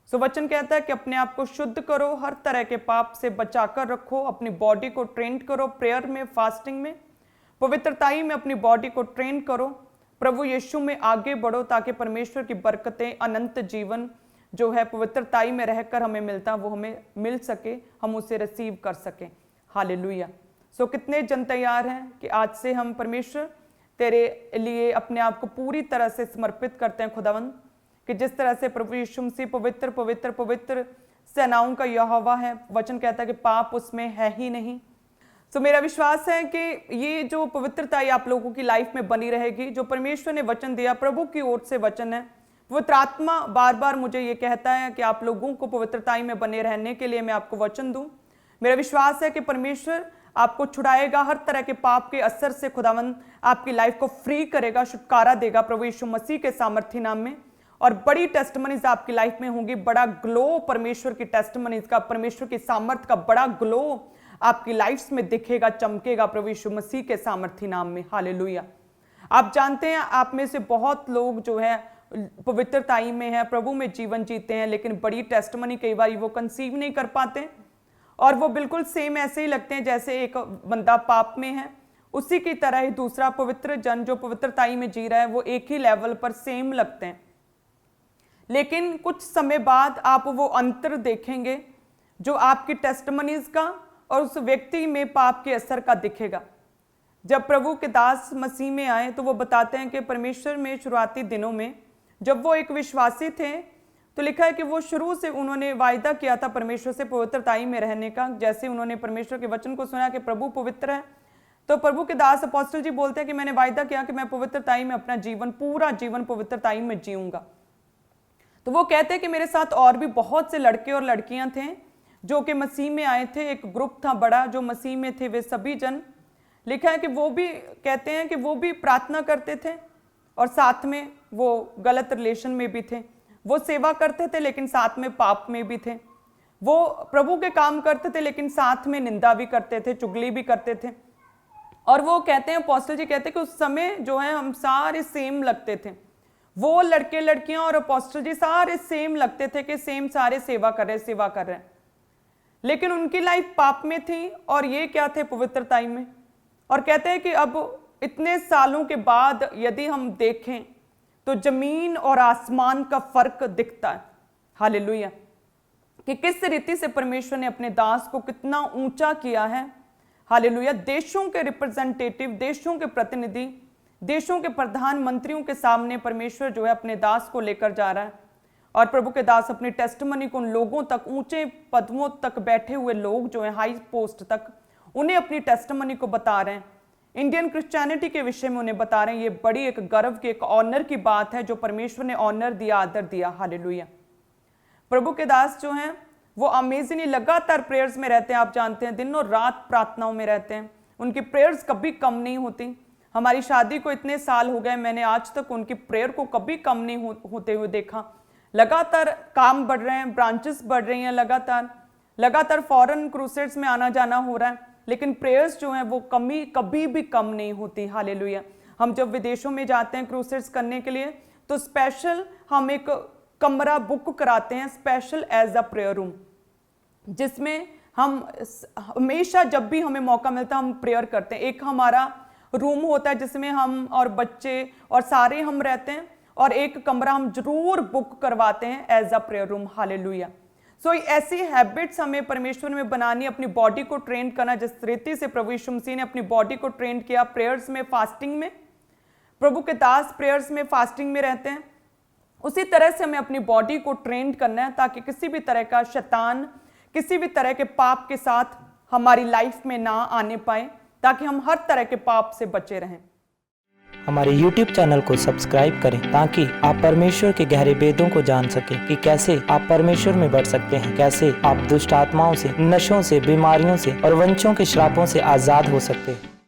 सो वचन कहता है कि अपने आप को शुद्ध करो, हर तरह के पाप से बचाकर रखो, अपनी बॉडी को ट्रेन करो प्रेयर में, फास्टिंग में, पवित्रताई में अपनी बॉडी को ट्रेन करो, प्रभु यीशु में आगे बढ़ो ताकि परमेश्वर की बरकतें, अनंत जीवन जो है पवित्रताई में रहकर हमें मिलता वो हमें मिल सके, हम उसे रिसीव कर सकें। हालेलुया। सो कितने जन तैयार हैं कि आज से हम परमेश्वर तेरे लिए अपने आप को पूरी तरह से समर्पित करते हैं खुदावंद, कि जिस तरह से प्रभु यीशु मसीह पवित्र पवित्र पवित्र सेनाओं का यहोवा है, वचन कहता है कि पाप उसमें है ही नहीं। सो मेरा विश्वास है कि ये जो पवित्रता आप लोगों की लाइफ में बनी रहेगी, जो परमेश्वर ने वचन दिया, प्रभु की ओर से वचन है, पवित्र आत्मा बार बार मुझे ये कहता है कि आप लोगों को पवित्रताई में बने रहने के लिए मैं आपको वचन दूं। मेरा विश्वास है कि परमेश्वर आपको छुड़ाएगा हर तरह के पाप के असर से, खुदावंद आपकी लाइफ को फ्री करेगा, छुटकारा देगा प्रभु यीशु मसीह के सामर्थी नाम में। और बड़ी टेस्टमनीज आपकी लाइफ में होंगी, बड़ा ग्लो परमेश्वर की टेस्टमनीज का, परमेश्वर की सामर्थ का बड़ा ग्लो आपकी लाइफ में दिखेगा, चमकेगा प्रभु यीशु मसीह के सामर्थी नाम में। हालेलुया। आप जानते हैं आप में से बहुत लोग जो है पवित्रताई में है, प्रभु में जीवन जीते हैं, लेकिन बड़ी टेस्टमनी कई बार वो कंसीव नहीं कर पाते और वो बिल्कुल सेम ऐसे ही लगते हैं जैसे एक बंदा पाप में है, उसी की तरह ही दूसरा पवित्र जन जो पवित्रताई में जी रहा है वो एक ही लेवल पर सेम लगते हैं। लेकिन कुछ समय बाद आप वो अंतर देखेंगे जो आपकी टेस्टमनीज का और उस व्यक्ति में पाप के असर का दिखेगा। जब प्रभु के दास मसीह में आए तो वो बताते हैं कि परमेश्वर में शुरुआती दिनों में जब वो एक विश्वासी थे तो लिखा है कि वो शुरू से उन्होंने वायदा किया था परमेश्वर से पवित्रताई में रहने का। जैसे उन्होंने परमेश्वर के वचन को सुना कि प्रभु पवित्र है, तो प्रभु के दास अपोस्टल जी बोलते हैं कि मैंने वायदा किया कि मैं पवित्रताई में अपना जीवन, पूरा जीवन पवित्रताई में जीऊंगा। तो वो कहते हैं कि मेरे साथ और भी बहुत से लड़के और लड़कियां थे जो कि मसीह में आए थे, एक ग्रुप था बड़ा जो मसीह में थे, वे सभी जन, लिखा है कि वो भी कहते हैं कि वो भी प्रार्थना करते थे और साथ में वो गलत रिलेशन में भी थे, वो सेवा करते थे लेकिन साथ में पाप में भी थे, वो प्रभु के काम करते थे लेकिन साथ में निंदा भी करते थे, चुगली भी करते थे। और वो कहते हैं, अपोस्टल जी कहते हैं कि उस समय जो है हम सारे सेम लगते थे, वो लड़के लड़कियां और अपोस्टल जी सारे सेम लगते थे कि सेम सारे सेवा कर रहे हैं। लेकिन उनकी लाइफ पाप में थी और ये क्या थे, पवित्रताई में। और कहते हैं कि अब इतने सालों के बाद यदि हम देखें तो जमीन और आसमान का फर्क दिखता है। हालेलुया, कि किस रीति से परमेश्वर ने अपने दास को कितना ऊंचा किया है। हालेलुया, देशों के रिप्रेजेंटेटिव, देशों के प्रतिनिधि, देशों के प्रधानमंत्रियों के सामने परमेश्वर जो है अपने दास को लेकर जा रहा है। और प्रभु के दास अपनी टेस्टिमनी को उन लोगों तक, ऊंचे पदों तक बैठे हुए लोग जो है, हाई पोस्ट तक, उन्हें अपनी टेस्टिमनी को बता रहे हैं। इंडियन क्रिश्चियनिटी के विषय में उन्हें बता रहे हैं। ये बड़ी एक गर्व की, एक ऑनर की बात है जो परमेश्वर ने ऑनर दिया, आदर दिया। हालेलुया, प्रभु के दास जो हैं वो अमेजिंग लगातार प्रेयर्स में रहते हैं। आप जानते हैं दिन और रात प्रार्थनाओं में रहते हैं, उनकी प्रेयर्स कभी कम नहीं होती। हमारी शादी को इतने साल हो गए, मैंने आज तक उनकी प्रेयर को कभी कम नहीं होते हुए देखा। लगातार काम बढ़ रहे हैं, ब्रांचेस बढ़ रही हैं, लगातार फॉरेन क्रूसेड्स में आना जाना हो रहा है, लेकिन प्रेयर्स जो हैं वो कभी भी कम नहीं होती। हालेलुया, हम जब विदेशों में जाते हैं क्रूसेड्स करने के लिए तो स्पेशल हम एक कमरा बुक कराते हैं, special as a prayer room, जिसमें हम हमेशा जब भी हमें मौका मिलता है हम प्रेयर करते हैं। एक हमारा रूम होता है जिसमें हम और बच्चे और सारे हम रहते हैं, और एक कमरा हम जरूर बुक करवाते हैं as a prayer room. Hallelujah, so ऐसी हैबिट्स हमें परमेश्वर में बनानी, अपनी बॉडी को ट्रेन करना, जिस रीति से प्रभु यीशु मसीह ने अपनी बॉडी को ट्रेन किया प्रेयर्स में, फास्टिंग में। प्रभु के दास प्रेयर्स में, फास्टिंग में रहते हैं, उसी तरह से हमें अपनी बॉडी को ट्रेन करना है, ताकि किसी भी तरह का शैतान, किसी भी तरह के पाप के साथ हमारी लाइफ में ना आने पाए, ताकि हम हर तरह के पाप से बचे रहें। हमारे YouTube चैनल को सब्सक्राइब करें ताकि आप परमेश्वर के गहरे वेदों को जान सकें कि कैसे आप परमेश्वर में बढ़ सकते हैं, कैसे आप दुष्ट आत्माओं से, नशों से, बीमारियों से और वंशों के श्रापों से आजाद हो सकते हैं।